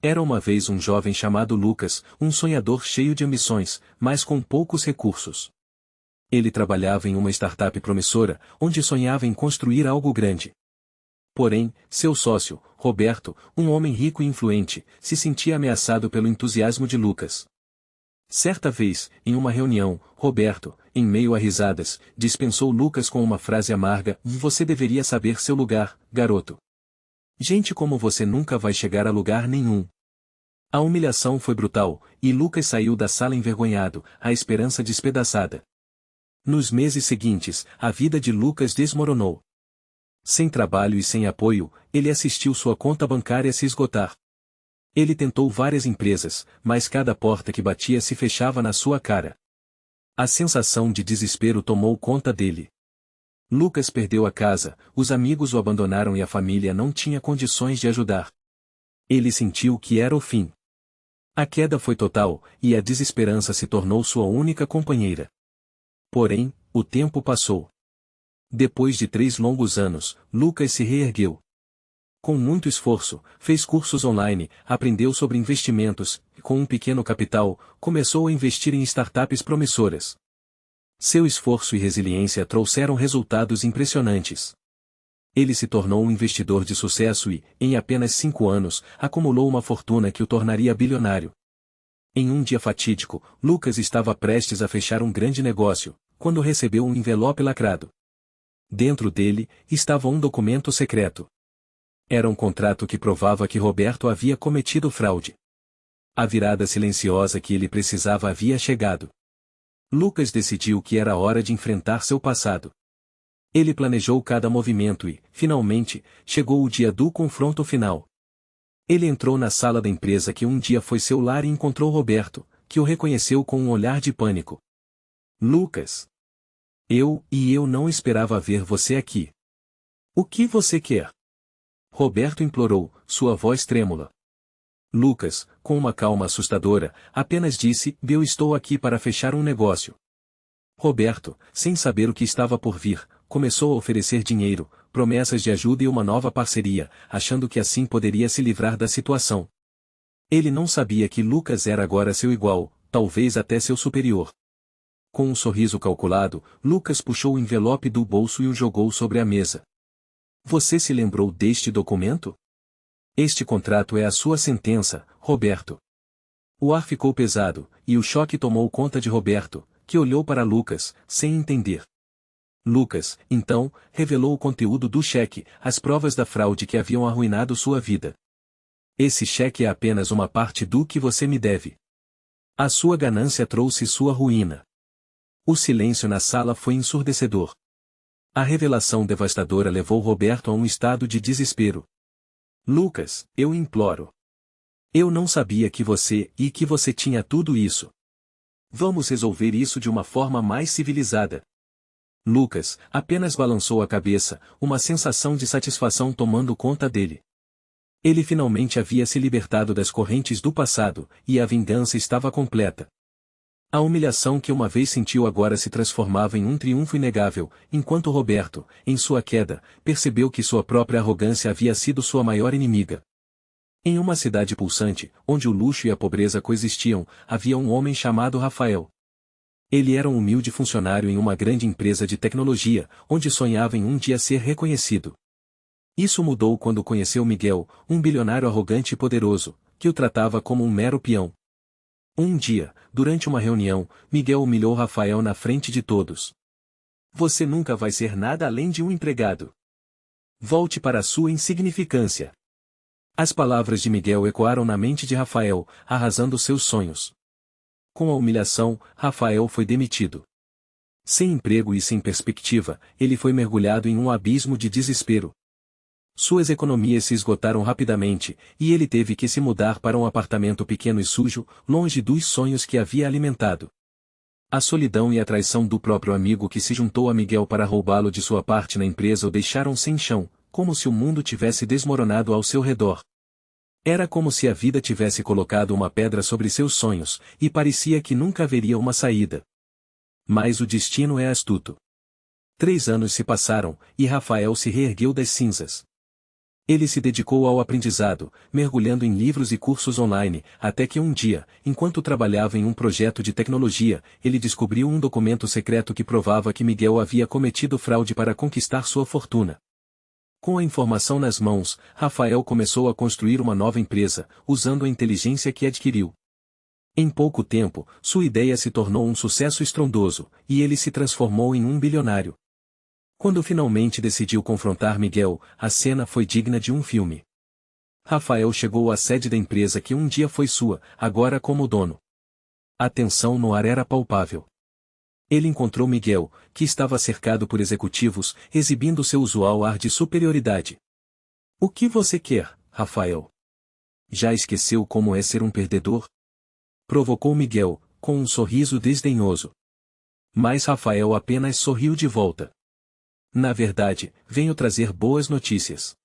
Era uma vez um jovem chamado Lucas, um sonhador cheio de ambições, mas com poucos recursos. Ele trabalhava em uma startup promissora, onde sonhava em construir algo grande. Porém, seu sócio, Roberto, um homem rico e influente, se sentia ameaçado pelo entusiasmo de Lucas. Certa vez, em uma reunião, Roberto, em meio a risadas, dispensou Lucas com uma frase amarga: "Você deveria saber seu lugar, garoto. Gente como você nunca vai chegar a lugar nenhum." A humilhação foi brutal, e Lucas saiu da sala envergonhado, a esperança despedaçada. Nos meses seguintes, a vida de Lucas desmoronou. Sem trabalho e sem apoio, ele assistiu sua conta bancária se esgotar. Ele tentou várias empresas, mas cada porta que batia se fechava na sua cara. A sensação de desespero tomou conta dele. Lucas perdeu a casa, os amigos o abandonaram e a família não tinha condições de ajudar. Ele sentiu que era o fim. A queda foi total, e a desesperança se tornou sua única companheira. Porém, o tempo passou. Depois de 3 longos anos, Lucas se reergueu. Com muito esforço, fez cursos online, aprendeu sobre investimentos, e com um pequeno capital, começou a investir em startups promissoras. Seu esforço e resiliência trouxeram resultados impressionantes. Ele se tornou um investidor de sucesso e, em apenas 5 anos, acumulou uma fortuna que o tornaria bilionário. Em um dia fatídico, Lucas estava prestes a fechar um grande negócio, quando recebeu um envelope lacrado. Dentro dele, estava um documento secreto. Era um contrato que provava que Roberto havia cometido fraude. A virada silenciosa que ele precisava havia chegado. Lucas decidiu que era hora de enfrentar seu passado. Ele planejou cada movimento e, finalmente, chegou o dia do confronto final. Ele entrou na sala da empresa que um dia foi seu lar e encontrou Roberto, que o reconheceu com um olhar de pânico. "Lucas. Eu não esperava ver você aqui. O que você quer?" Roberto implorou, sua voz trêmula. Lucas, com uma calma assustadora, apenas disse: "Eu estou aqui para fechar um negócio." Roberto, sem saber o que estava por vir, começou a oferecer dinheiro, promessas de ajuda e uma nova parceria, achando que assim poderia se livrar da situação. Ele não sabia que Lucas era agora seu igual, talvez até seu superior. Com um sorriso calculado, Lucas puxou o envelope do bolso e o jogou sobre a mesa. "Você se lembrou deste documento? Este contrato é a sua sentença, Roberto." O ar ficou pesado, e o choque tomou conta de Roberto, que olhou para Lucas, sem entender. Lucas, então, revelou o conteúdo do cheque, as provas da fraude que haviam arruinado sua vida. "Esse cheque é apenas uma parte do que você me deve. A sua ganância trouxe sua ruína." O silêncio na sala foi ensurdecedor. A revelação devastadora levou Roberto a um estado de desespero. "Lucas, eu imploro. Eu não sabia que você tinha tudo isso. Vamos resolver isso de uma forma mais civilizada." Lucas apenas balançou a cabeça, uma sensação de satisfação tomando conta dele. Ele finalmente havia se libertado das correntes do passado, e a vingança estava completa. A humilhação que uma vez sentiu agora se transformava em um triunfo inegável, enquanto Roberto, em sua queda, percebeu que sua própria arrogância havia sido sua maior inimiga. Em uma cidade pulsante, onde o luxo e a pobreza coexistiam, havia um homem chamado Rafael. Ele era um humilde funcionário em uma grande empresa de tecnologia, onde sonhava em um dia ser reconhecido. Isso mudou quando conheceu Miguel, um bilionário arrogante e poderoso, que o tratava como um mero peão. Um dia, durante uma reunião, Miguel humilhou Rafael na frente de todos. "Você nunca vai ser nada além de um empregado. Volte para sua insignificância." As palavras de Miguel ecoaram na mente de Rafael, arrasando seus sonhos. Com a humilhação, Rafael foi demitido. Sem emprego e sem perspectiva, ele foi mergulhado em um abismo de desespero. Suas economias se esgotaram rapidamente, e ele teve que se mudar para um apartamento pequeno e sujo, longe dos sonhos que havia alimentado. A solidão e a traição do próprio amigo que se juntou a Miguel para roubá-lo de sua parte na empresa o deixaram sem chão, como se o mundo tivesse desmoronado ao seu redor. Era como se a vida tivesse colocado uma pedra sobre seus sonhos, e parecia que nunca haveria uma saída. Mas o destino é astuto. 3 anos se passaram, e Rafael se reergueu das cinzas. Ele se dedicou ao aprendizado, mergulhando em livros e cursos online, até que um dia, enquanto trabalhava em um projeto de tecnologia, ele descobriu um documento secreto que provava que Miguel havia cometido fraude para conquistar sua fortuna. Com a informação nas mãos, Rafael começou a construir uma nova empresa, usando a inteligência que adquiriu. Em pouco tempo, sua ideia se tornou um sucesso estrondoso, e ele se transformou em um bilionário. Quando finalmente decidiu confrontar Miguel, a cena foi digna de um filme. Rafael chegou à sede da empresa que um dia foi sua, agora como dono. A tensão no ar era palpável. Ele encontrou Miguel, que estava cercado por executivos, exibindo seu usual ar de superioridade. "O que você quer, Rafael? Já esqueceu como é ser um perdedor?" Provocou Miguel, com um sorriso desdenhoso. Mas Rafael apenas sorriu de volta. "Na verdade, venho trazer boas notícias.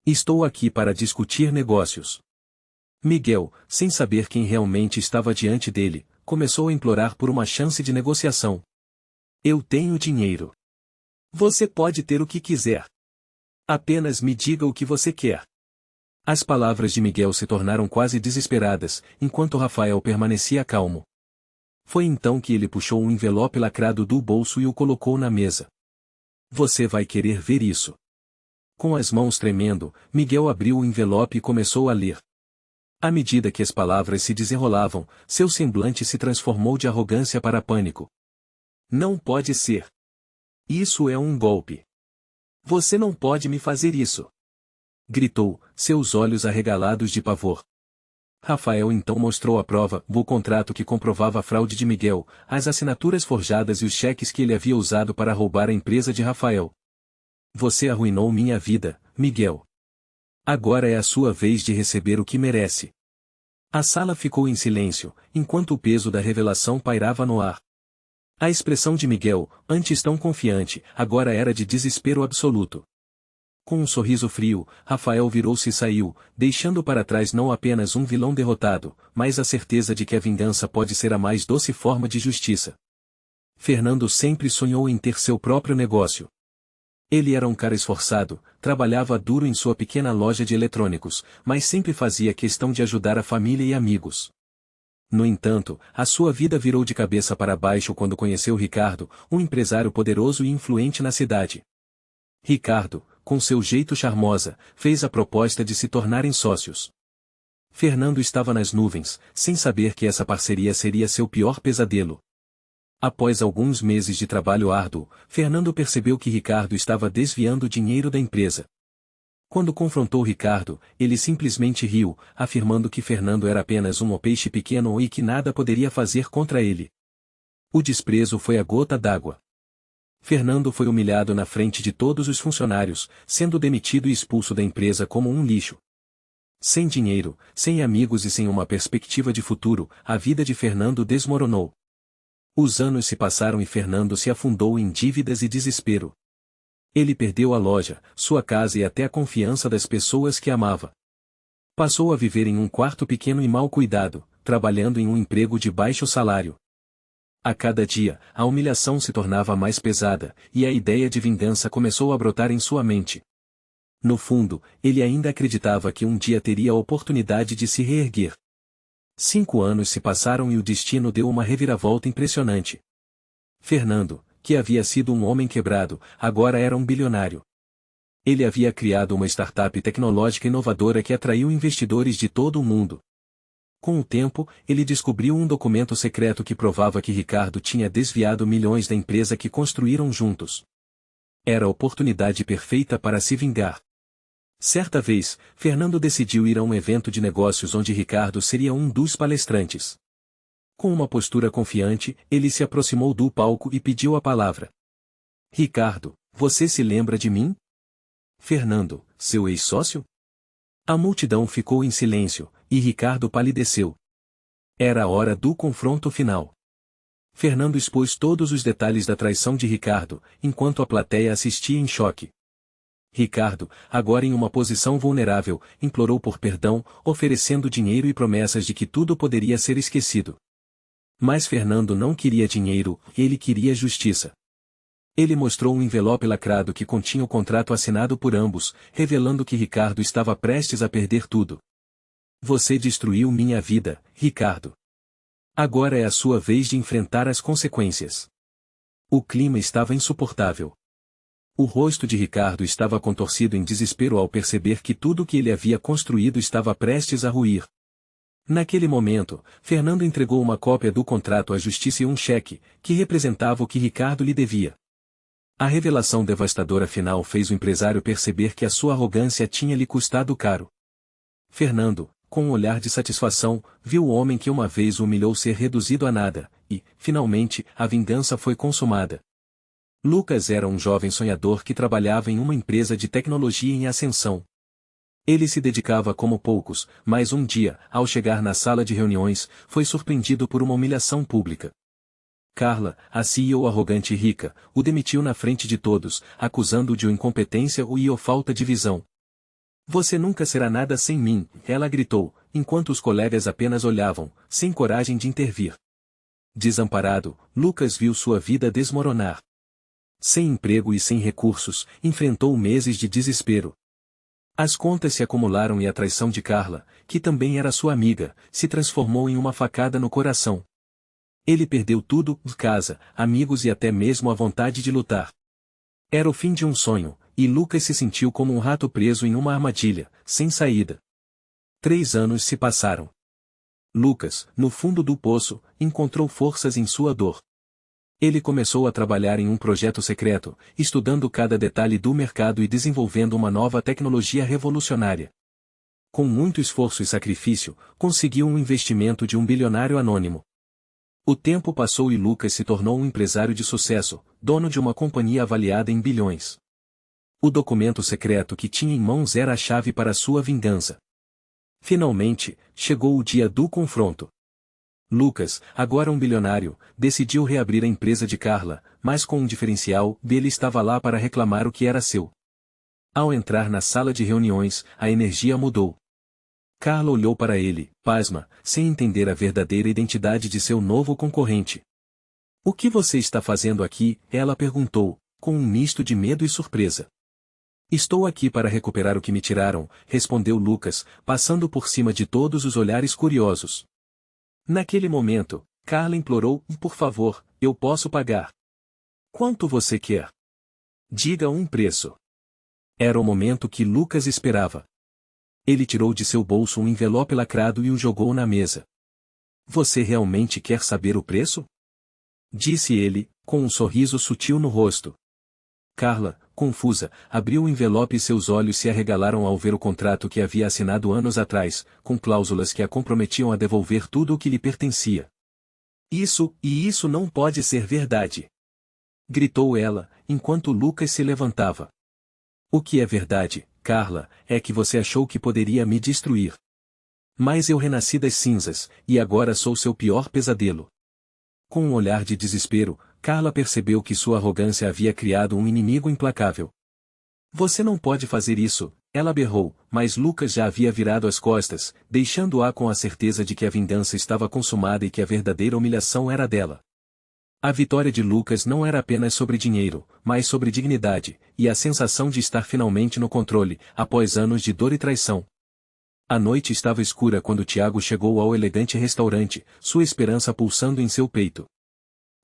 Estou aqui para discutir negócios." Miguel, sem saber quem realmente estava diante dele, começou a implorar por uma chance de negociação. "Eu tenho dinheiro. Você pode ter o que quiser. Apenas me diga o que você quer." As palavras de Miguel se tornaram quase desesperadas, enquanto Rafael permanecia calmo. Foi então que ele puxou um envelope lacrado do bolso e o colocou na mesa. "Você vai querer ver isso." Com as mãos tremendo, Miguel abriu o envelope e começou a ler. À medida que as palavras se desenrolavam, seu semblante se transformou de arrogância para pânico. "Não pode ser. Isso é um golpe. Você não pode me fazer isso!" gritou, seus olhos arregalados de pavor. Rafael então mostrou a prova, o contrato que comprovava a fraude de Miguel, as assinaturas forjadas e os cheques que ele havia usado para roubar a empresa de Rafael. "Você arruinou minha vida, Miguel. Agora é a sua vez de receber o que merece." A sala ficou em silêncio, enquanto o peso da revelação pairava no ar. A expressão de Miguel, antes tão confiante, agora era de desespero absoluto. Com um sorriso frio, Rafael virou-se e saiu, deixando para trás não apenas um vilão derrotado, mas a certeza de que a vingança pode ser a mais doce forma de justiça. Fernando sempre sonhou em ter seu próprio negócio. Ele era um cara esforçado, trabalhava duro em sua pequena loja de eletrônicos, mas sempre fazia questão de ajudar a família e amigos. No entanto, a sua vida virou de cabeça para baixo quando conheceu Ricardo, um empresário poderoso e influente na cidade. Ricardo, com seu jeito charmosa, fez a proposta de se tornarem sócios. Fernando estava nas nuvens, sem saber que essa parceria seria seu pior pesadelo. Após alguns meses de trabalho árduo, Fernando percebeu que Ricardo estava desviando o dinheiro da empresa. Quando confrontou Ricardo, ele simplesmente riu, afirmando que Fernando era apenas um peixe pequeno e que nada poderia fazer contra ele. O desprezo foi a gota d'água. Fernando foi humilhado na frente de todos os funcionários, sendo demitido e expulso da empresa como um lixo. Sem dinheiro, sem amigos e sem uma perspectiva de futuro, a vida de Fernando desmoronou. Os anos se passaram e Fernando se afundou em dívidas e desespero. Ele perdeu a loja, sua casa e até a confiança das pessoas que amava. Passou a viver em um quarto pequeno e mal cuidado, trabalhando em um emprego de baixo salário. A cada dia, a humilhação se tornava mais pesada, e a ideia de vingança começou a brotar em sua mente. No fundo, ele ainda acreditava que um dia teria a oportunidade de se reerguer. 5 anos se passaram e o destino deu uma reviravolta impressionante. Fernando, que havia sido um homem quebrado, agora era um bilionário. Ele havia criado uma startup tecnológica inovadora que atraiu investidores de todo o mundo. Com o tempo, ele descobriu um documento secreto que provava que Ricardo tinha desviado milhões da empresa que construíram juntos. Era a oportunidade perfeita para se vingar. Certa vez, Fernando decidiu ir a um evento de negócios onde Ricardo seria um dos palestrantes. Com uma postura confiante, ele se aproximou do palco e pediu a palavra. "Ricardo, você se lembra de mim?" "Fernando, seu ex-sócio?" A multidão ficou em silêncio, e Ricardo palideceu. Era a hora do confronto final. Fernando expôs todos os detalhes da traição de Ricardo, enquanto a plateia assistia em choque. Ricardo, agora em uma posição vulnerável, implorou por perdão, oferecendo dinheiro e promessas de que tudo poderia ser esquecido. Mas Fernando não queria dinheiro, ele queria justiça. Ele mostrou um envelope lacrado que continha o contrato assinado por ambos, revelando que Ricardo estava prestes a perder tudo. Você destruiu minha vida, Ricardo. Agora é a sua vez de enfrentar as consequências. O clima estava insuportável. O rosto de Ricardo estava contorcido em desespero ao perceber que tudo o que ele havia construído estava prestes a ruir. Naquele momento, Fernando entregou uma cópia do contrato à justiça e um cheque, que representava o que Ricardo lhe devia. A revelação devastadora final fez o empresário perceber que a sua arrogância tinha lhe custado caro. Fernando, com um olhar de satisfação, viu o homem que uma vez o humilhou ser reduzido a nada, e, finalmente, a vingança foi consumada. Lucas era um jovem sonhador que trabalhava em uma empresa de tecnologia em ascensão. Ele se dedicava como poucos, mas um dia, ao chegar na sala de reuniões, foi surpreendido por uma humilhação pública. Carla, a CEO arrogante e rica, o demitiu na frente de todos, acusando-o de incompetência e falta de visão. Você nunca será nada sem mim, ela gritou, enquanto os colegas apenas olhavam, sem coragem de intervir. Desamparado, Lucas viu sua vida desmoronar. Sem emprego e sem recursos, enfrentou meses de desespero. As contas se acumularam e a traição de Carla, que também era sua amiga, se transformou em uma facada no coração. Ele perdeu tudo, casa, amigos e até mesmo a vontade de lutar. Era o fim de um sonho, e Lucas se sentiu como um rato preso em uma armadilha, sem saída. 3 anos se passaram. Lucas, no fundo do poço, encontrou forças em sua dor. Ele começou a trabalhar em um projeto secreto, estudando cada detalhe do mercado e desenvolvendo uma nova tecnologia revolucionária. Com muito esforço e sacrifício, conseguiu um investimento de um bilionário anônimo. O tempo passou e Lucas se tornou um empresário de sucesso, dono de uma companhia avaliada em bilhões. O documento secreto que tinha em mãos era a chave para sua vingança. Finalmente, chegou o dia do confronto. Lucas, agora um bilionário, decidiu reabrir a empresa de Carla, mas com um diferencial, ele estava lá para reclamar o que era seu. Ao entrar na sala de reuniões, a energia mudou. Carla olhou para ele, pasma, sem entender a verdadeira identidade de seu novo concorrente. O que você está fazendo aqui? Ela perguntou, com um misto de medo e surpresa. Estou aqui para recuperar o que me tiraram, respondeu Lucas, passando por cima de todos os olhares curiosos. Naquele momento, Carla implorou, por favor, eu posso pagar. Quanto você quer? Diga um preço. Era o momento que Lucas esperava. Ele tirou de seu bolso um envelope lacrado e o jogou na mesa. Você realmente quer saber o preço? Disse ele, com um sorriso sutil no rosto. Carla, confusa, abriu o envelope e seus olhos se arregalaram ao ver o contrato que havia assinado anos atrás, com cláusulas que a comprometiam a devolver tudo o que lhe pertencia. Isso não pode ser verdade! Gritou ela, enquanto Lucas se levantava. O que é verdade, Carla, é que você achou que poderia me destruir. Mas eu renasci das cinzas, e agora sou seu pior pesadelo. Com um olhar de desespero, Carla percebeu que sua arrogância havia criado um inimigo implacável. Você não pode fazer isso, ela berrou, mas Lucas já havia virado as costas, deixando-a com a certeza de que a vingança estava consumada e que a verdadeira humilhação era dela. A vitória de Lucas não era apenas sobre dinheiro, mas sobre dignidade, e a sensação de estar finalmente no controle, após anos de dor e traição. A noite estava escura quando Tiago chegou ao elegante restaurante, sua esperança pulsando em seu peito.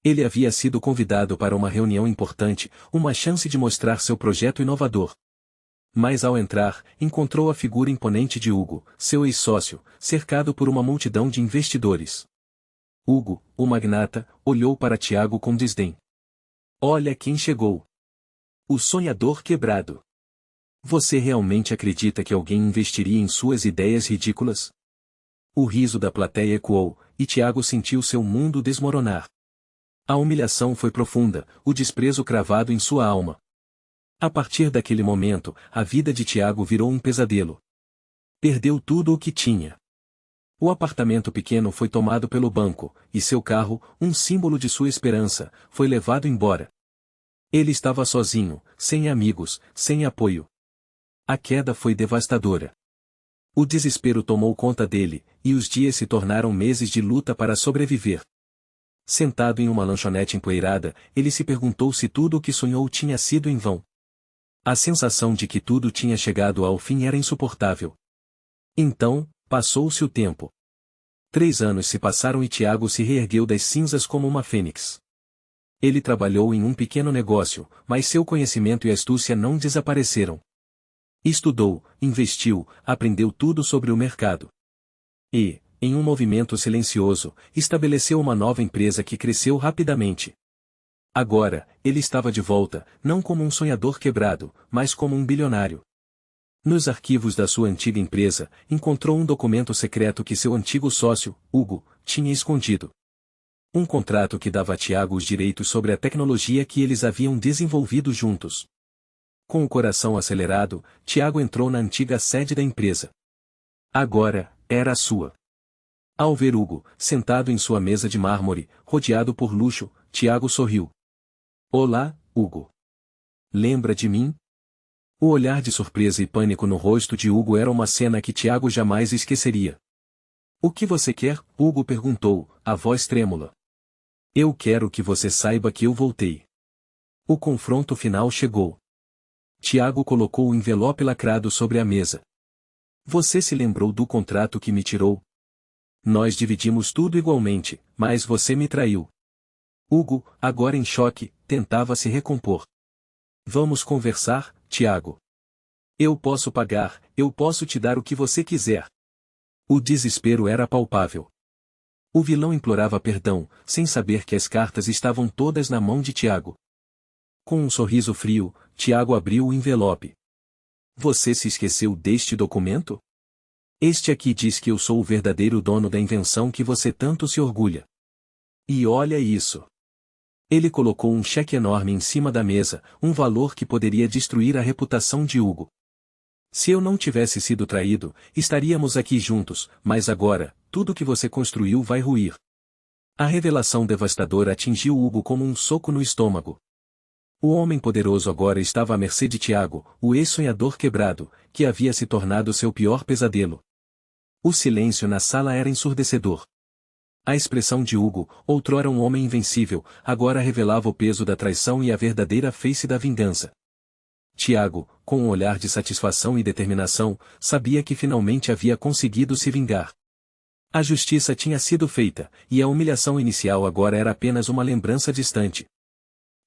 Ele havia sido convidado para uma reunião importante, uma chance de mostrar seu projeto inovador. Mas ao entrar, encontrou a figura imponente de Hugo, seu ex-sócio, cercado por uma multidão de investidores. Hugo, o magnata, olhou para Tiago com desdém. Olha quem chegou! O sonhador quebrado. Você realmente acredita que alguém investiria em suas ideias ridículas? O riso da plateia ecoou, e Tiago sentiu seu mundo desmoronar. A humilhação foi profunda, o desprezo cravado em sua alma. A partir daquele momento, a vida de Tiago virou um pesadelo. Perdeu tudo o que tinha. O apartamento pequeno foi tomado pelo banco, e seu carro, um símbolo de sua esperança, foi levado embora. Ele estava sozinho, sem amigos, sem apoio. A queda foi devastadora. O desespero tomou conta dele, e os dias se tornaram meses de luta para sobreviver. Sentado em uma lanchonete empoeirada, ele se perguntou se tudo o que sonhou tinha sido em vão. A sensação de que tudo tinha chegado ao fim era insuportável. Então, passou-se o tempo. 3 anos se passaram e Tiago se reergueu das cinzas como uma fênix. Ele trabalhou em um pequeno negócio, mas seu conhecimento e astúcia não desapareceram. Estudou, investiu, aprendeu tudo sobre o mercado. E, em um movimento silencioso, estabeleceu uma nova empresa que cresceu rapidamente. Agora, ele estava de volta, não como um sonhador quebrado, mas como um bilionário. Nos arquivos da sua antiga empresa, encontrou um documento secreto que seu antigo sócio, Hugo, tinha escondido. Um contrato que dava a Tiago os direitos sobre a tecnologia que eles haviam desenvolvido juntos. Com o coração acelerado, Tiago entrou na antiga sede da empresa. Agora, era a sua. Ao ver Hugo, sentado em sua mesa de mármore, rodeado por luxo, Tiago sorriu. Olá, Hugo. Lembra de mim? O olhar de surpresa e pânico no rosto de Hugo era uma cena que Tiago jamais esqueceria. O que você quer? Hugo perguntou, a voz trêmula. Eu quero que você saiba que eu voltei. O confronto final chegou. Tiago colocou o envelope lacrado sobre a mesa. Você se lembrou do contrato que me tirou? Nós dividimos tudo igualmente, mas você me traiu. Hugo, agora em choque, tentava se recompor. Vamos conversar, Tiago. Eu posso pagar, eu posso te dar o que você quiser. O desespero era palpável. O vilão implorava perdão, sem saber que as cartas estavam todas na mão de Tiago. Com um sorriso frio, Tiago abriu o envelope. Você se esqueceu deste documento? Este aqui diz que eu sou o verdadeiro dono da invenção que você tanto se orgulha. E olha isso. Ele colocou um cheque enorme em cima da mesa, um valor que poderia destruir a reputação de Hugo. Se eu não tivesse sido traído, estaríamos aqui juntos, mas agora, tudo que você construiu vai ruir. A revelação devastadora atingiu Hugo como um soco no estômago. O homem poderoso agora estava à mercê de Tiago, o ex-sonhador quebrado, que havia se tornado seu pior pesadelo. O silêncio na sala era ensurdecedor. A expressão de Hugo, outrora um homem invencível, agora revelava o peso da traição e a verdadeira face da vingança. Tiago, com um olhar de satisfação e determinação, sabia que finalmente havia conseguido se vingar. A justiça tinha sido feita, e a humilhação inicial agora era apenas uma lembrança distante.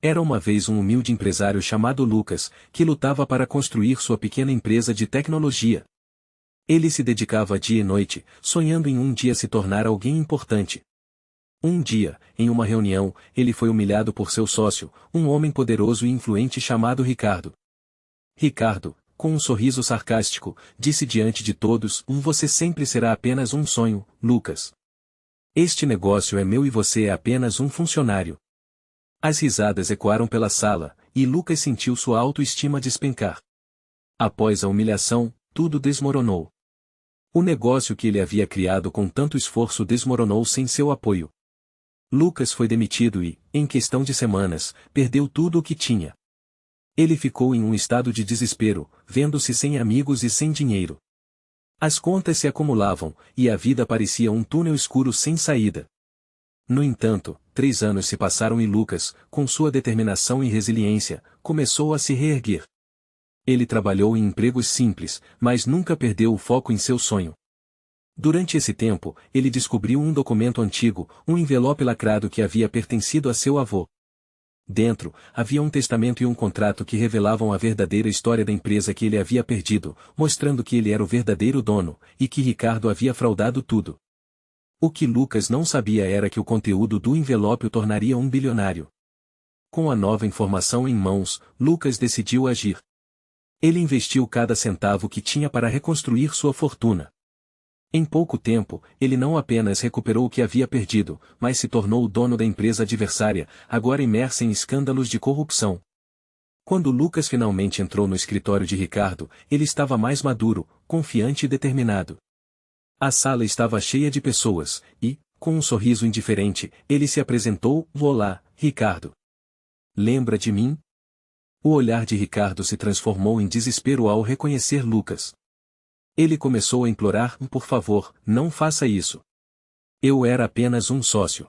Era uma vez um humilde empresário chamado Lucas, que lutava para construir sua pequena empresa de tecnologia. Ele se dedicava dia e noite, sonhando em um dia se tornar alguém importante. Um dia, em uma reunião, ele foi humilhado por seu sócio, um homem poderoso e influente chamado Ricardo. Ricardo, com um sorriso sarcástico, disse diante de todos: Você sempre será apenas um sonho, Lucas. Este negócio é meu e você é apenas um funcionário. As risadas ecoaram pela sala, e Lucas sentiu sua autoestima despencar. Após a humilhação, tudo desmoronou. O negócio que ele havia criado com tanto esforço desmoronou sem seu apoio. Lucas foi demitido e, em questão de semanas, perdeu tudo o que tinha. Ele ficou em um estado de desespero, vendo-se sem amigos e sem dinheiro. As contas se acumulavam, e a vida parecia um túnel escuro sem saída. No entanto, 3 anos se passaram e Lucas, com sua determinação e resiliência, começou a se reerguer. Ele trabalhou em empregos simples, mas nunca perdeu o foco em seu sonho. Durante esse tempo, ele descobriu um documento antigo, um envelope lacrado que havia pertencido a seu avô. Dentro, havia um testamento e um contrato que revelavam a verdadeira história da empresa que ele havia perdido, mostrando que ele era o verdadeiro dono, e que Ricardo havia fraudado tudo. O que Lucas não sabia era que o conteúdo do envelope o tornaria um bilionário. Com a nova informação em mãos, Lucas decidiu agir. Ele investiu cada centavo que tinha para reconstruir sua fortuna. Em pouco tempo, ele não apenas recuperou o que havia perdido, mas se tornou o dono da empresa adversária, agora imersa em escândalos de corrupção. Quando Lucas finalmente entrou no escritório de Ricardo, ele estava mais maduro, confiante e determinado. A sala estava cheia de pessoas, e, com um sorriso indiferente, ele se apresentou: Olá, Ricardo. Lembra de mim? O olhar de Ricardo se transformou em desespero ao reconhecer Lucas. Ele começou a implorar: Por favor, não faça isso. Eu era apenas um sócio.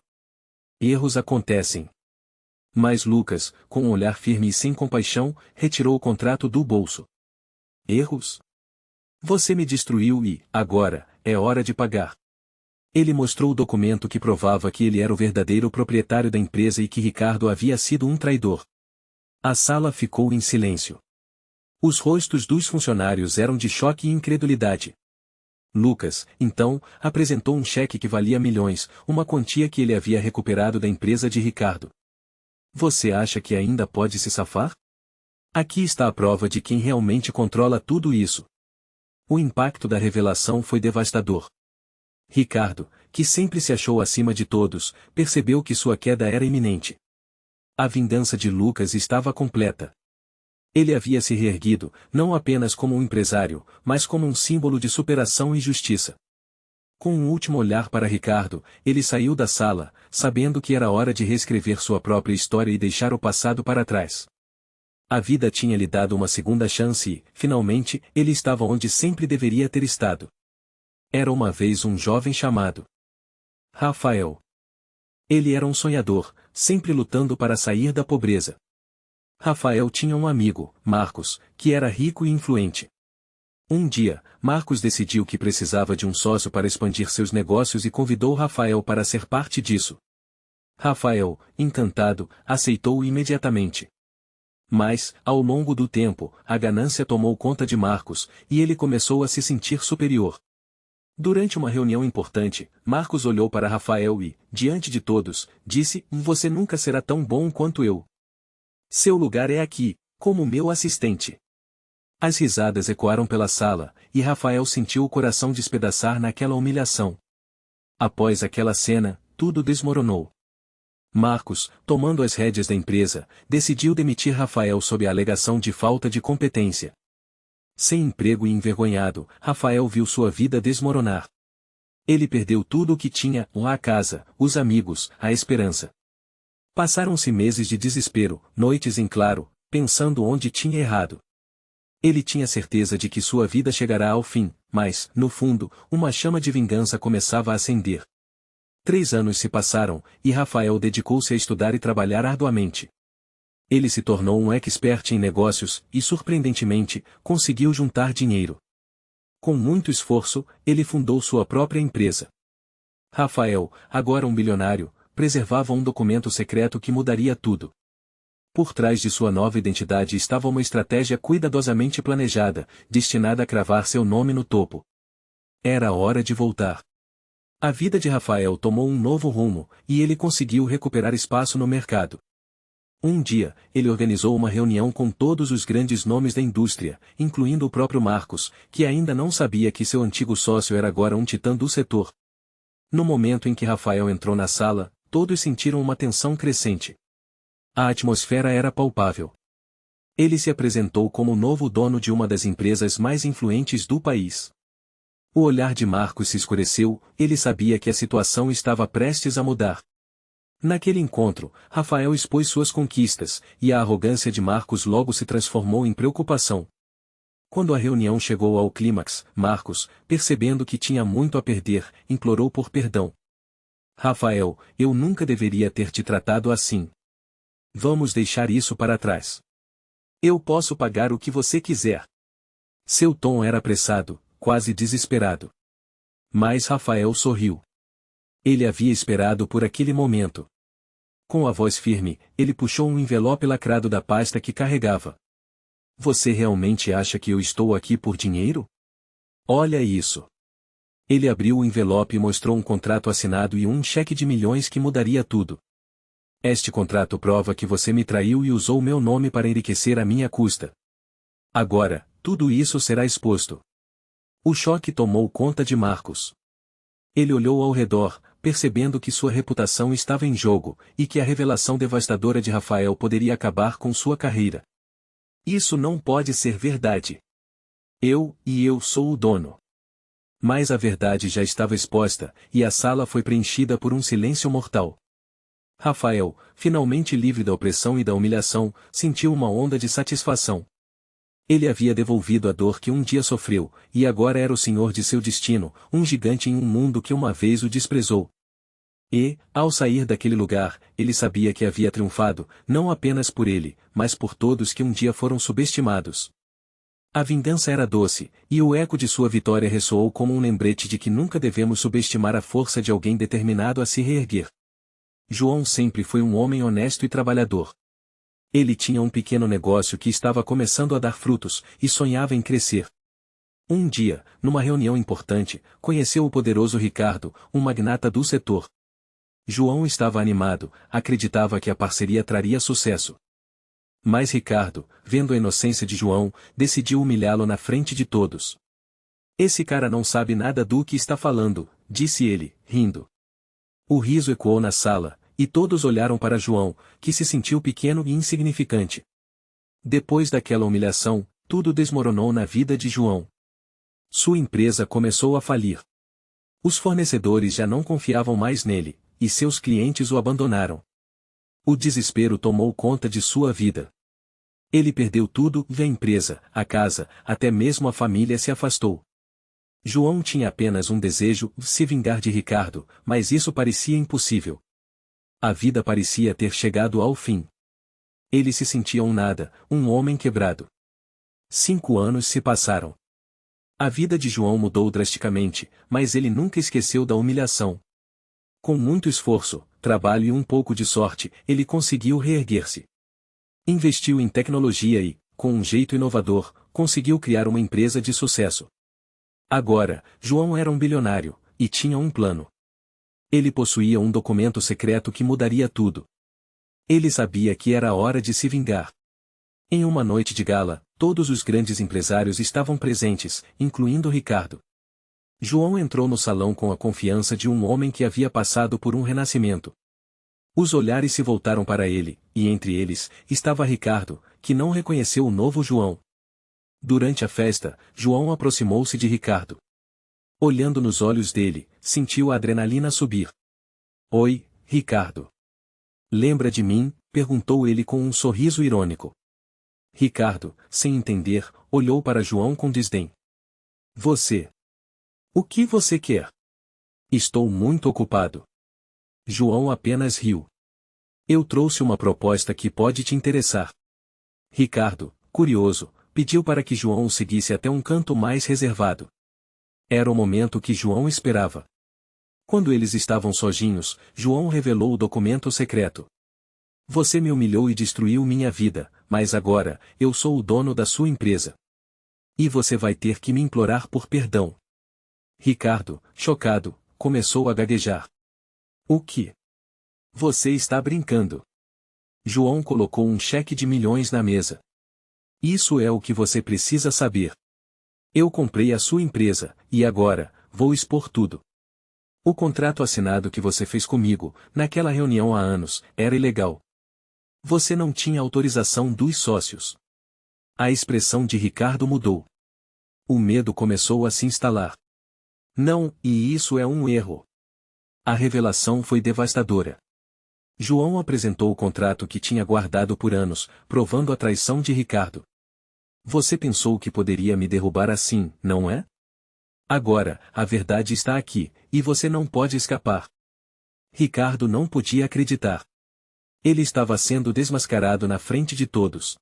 Erros acontecem. Mas Lucas, com um olhar firme e sem compaixão, retirou o contrato do bolso. Erros? Você me destruiu e, agora, é hora de pagar. Ele mostrou o documento que provava que ele era o verdadeiro proprietário da empresa e que Ricardo havia sido um traidor. A sala ficou em silêncio. Os rostos dos funcionários eram de choque e incredulidade. Lucas, então, apresentou um cheque que valia milhões, uma quantia que ele havia recuperado da empresa de Ricardo. Você acha que ainda pode se safar? Aqui está a prova de quem realmente controla tudo isso. O impacto da revelação foi devastador. Ricardo, que sempre se achou acima de todos, percebeu que sua queda era iminente. A vingança de Lucas estava completa. Ele havia se reerguido, não apenas como um empresário, mas como um símbolo de superação e justiça. Com um último olhar para Ricardo, ele saiu da sala, sabendo que era hora de reescrever sua própria história e deixar o passado para trás. A vida tinha lhe dado uma segunda chance e, finalmente, ele estava onde sempre deveria ter estado. Era uma vez um jovem chamado Rafael. Ele era um sonhador, sempre lutando para sair da pobreza. Rafael tinha um amigo, Marcos, que era rico e influente. Um dia, Marcos decidiu que precisava de um sócio para expandir seus negócios e convidou Rafael para ser parte disso. Rafael, encantado, aceitou imediatamente. Mas, ao longo do tempo, a ganância tomou conta de Marcos, e ele começou a se sentir superior. Durante uma reunião importante, Marcos olhou para Rafael e, diante de todos, disse: Você nunca será tão bom quanto eu. Seu lugar é aqui, como meu assistente. As risadas ecoaram pela sala, e Rafael sentiu o coração despedaçar naquela humilhação. Após aquela cena, tudo desmoronou. Marcos, tomando as rédeas da empresa, decidiu demitir Rafael sob a alegação de falta de competência. Sem emprego e envergonhado, Rafael viu sua vida desmoronar. Ele perdeu tudo o que tinha, a casa, os amigos, a esperança. Passaram-se meses de desespero, noites em claro, pensando onde tinha errado. Ele tinha certeza de que sua vida chegará ao fim, mas, no fundo, uma chama de vingança começava a acender. 3 anos se passaram, e Rafael dedicou-se a estudar e trabalhar arduamente. Ele se tornou um expert em negócios e, surpreendentemente, conseguiu juntar dinheiro. Com muito esforço, ele fundou sua própria empresa. Rafael, agora um bilionário, preservava um documento secreto que mudaria tudo. Por trás de sua nova identidade estava uma estratégia cuidadosamente planejada, destinada a cravar seu nome no topo. Era hora de voltar. A vida de Rafael tomou um novo rumo, e ele conseguiu recuperar espaço no mercado. Um dia, ele organizou uma reunião com todos os grandes nomes da indústria, incluindo o próprio Marcos, que ainda não sabia que seu antigo sócio era agora um titã do setor. No momento em que Rafael entrou na sala, todos sentiram uma tensão crescente. A atmosfera era palpável. Ele se apresentou como o novo dono de uma das empresas mais influentes do país. O olhar de Marcos se escureceu, ele sabia que a situação estava prestes a mudar. Naquele encontro, Rafael expôs suas conquistas, e a arrogância de Marcos logo se transformou em preocupação. Quando a reunião chegou ao clímax, Marcos, percebendo que tinha muito a perder, implorou por perdão. Rafael, eu nunca deveria ter te tratado assim. Vamos deixar isso para trás. Eu posso pagar o que você quiser. Seu tom era apressado, quase desesperado. Mas Rafael sorriu. Ele havia esperado por aquele momento. Com a voz firme, ele puxou um envelope lacrado da pasta que carregava. Você realmente acha que eu estou aqui por dinheiro? Olha isso. Ele abriu o envelope e mostrou um contrato assinado e um cheque de milhões que mudaria tudo. Este contrato prova que você me traiu e usou meu nome para enriquecer à minha custa. Agora, tudo isso será exposto. O choque tomou conta de Marcos. Ele olhou ao redor, percebendo que sua reputação estava em jogo, e que a revelação devastadora de Rafael poderia acabar com sua carreira. Isso não pode ser verdade. Eu sou o dono. Mas a verdade já estava exposta, e a sala foi preenchida por um silêncio mortal. Rafael, finalmente livre da opressão e da humilhação, sentiu uma onda de satisfação. Ele havia devolvido a dor que um dia sofreu, e agora era o senhor de seu destino, um gigante em um mundo que uma vez o desprezou. E, ao sair daquele lugar, ele sabia que havia triunfado, não apenas por ele, mas por todos que um dia foram subestimados. A vingança era doce, e o eco de sua vitória ressoou como um lembrete de que nunca devemos subestimar a força de alguém determinado a se reerguer. João sempre foi um homem honesto e trabalhador. Ele tinha um pequeno negócio que estava começando a dar frutos, e sonhava em crescer. Um dia, numa reunião importante, conheceu o poderoso Ricardo, um magnata do setor. João estava animado, acreditava que a parceria traria sucesso. Mas Ricardo, vendo a inocência de João, decidiu humilhá-lo na frente de todos. "Esse cara não sabe nada do que está falando", disse ele, rindo. O riso ecoou na sala, e todos olharam para João, que se sentiu pequeno e insignificante. Depois daquela humilhação, tudo desmoronou na vida de João. Sua empresa começou a falir. Os fornecedores já não confiavam mais nele, e seus clientes o abandonaram. O desespero tomou conta de sua vida. Ele perdeu tudo, a empresa, a casa, até mesmo a família se afastou. João tinha apenas um desejo, se vingar de Ricardo, mas isso parecia impossível. A vida parecia ter chegado ao fim. Ele se sentia um nada, um homem quebrado. 5 anos se passaram. A vida de João mudou drasticamente, mas ele nunca esqueceu da humilhação. Com muito esforço, trabalho e um pouco de sorte, ele conseguiu reerguer-se. Investiu em tecnologia e, com um jeito inovador, conseguiu criar uma empresa de sucesso. Agora, João era um bilionário, e tinha um plano. Ele possuía um documento secreto que mudaria tudo. Ele sabia que era a hora de se vingar. Em uma noite de gala, todos os grandes empresários estavam presentes, incluindo Ricardo. João entrou no salão com a confiança de um homem que havia passado por um renascimento. Os olhares se voltaram para ele, e entre eles, estava Ricardo, que não reconheceu o novo João. Durante a festa, João aproximou-se de Ricardo. Olhando nos olhos dele, sentiu a adrenalina subir. "Oi, Ricardo. Lembra de mim?", perguntou ele com um sorriso irônico. Ricardo, sem entender, olhou para João com desdém. "Você. O que você quer?" "Estou muito ocupado." João apenas riu. "Eu trouxe uma proposta que pode te interessar." Ricardo, curioso, pediu para que João o seguisse até um canto mais reservado. Era o momento que João esperava. Quando eles estavam sozinhos, João revelou o documento secreto. "Você me humilhou e destruiu minha vida, mas agora, eu sou o dono da sua empresa. E você vai ter que me implorar por perdão." Ricardo, chocado, começou a gaguejar. "O que? Você está brincando?" João colocou um cheque de milhões na mesa. "Isso é o que você precisa saber. Eu comprei a sua empresa, e agora, vou expor tudo. O contrato assinado que você fez comigo, naquela reunião há anos, era ilegal. Você não tinha autorização dos sócios." A expressão de Ricardo mudou. O medo começou a se instalar. "Não, e isso é um erro." A revelação foi devastadora. João apresentou o contrato que tinha guardado por anos, provando a traição de Ricardo. "Você pensou que poderia me derrubar assim, não é? Agora, a verdade está aqui, e você não pode escapar." Ricardo não podia acreditar. Ele estava sendo desmascarado na frente de todos.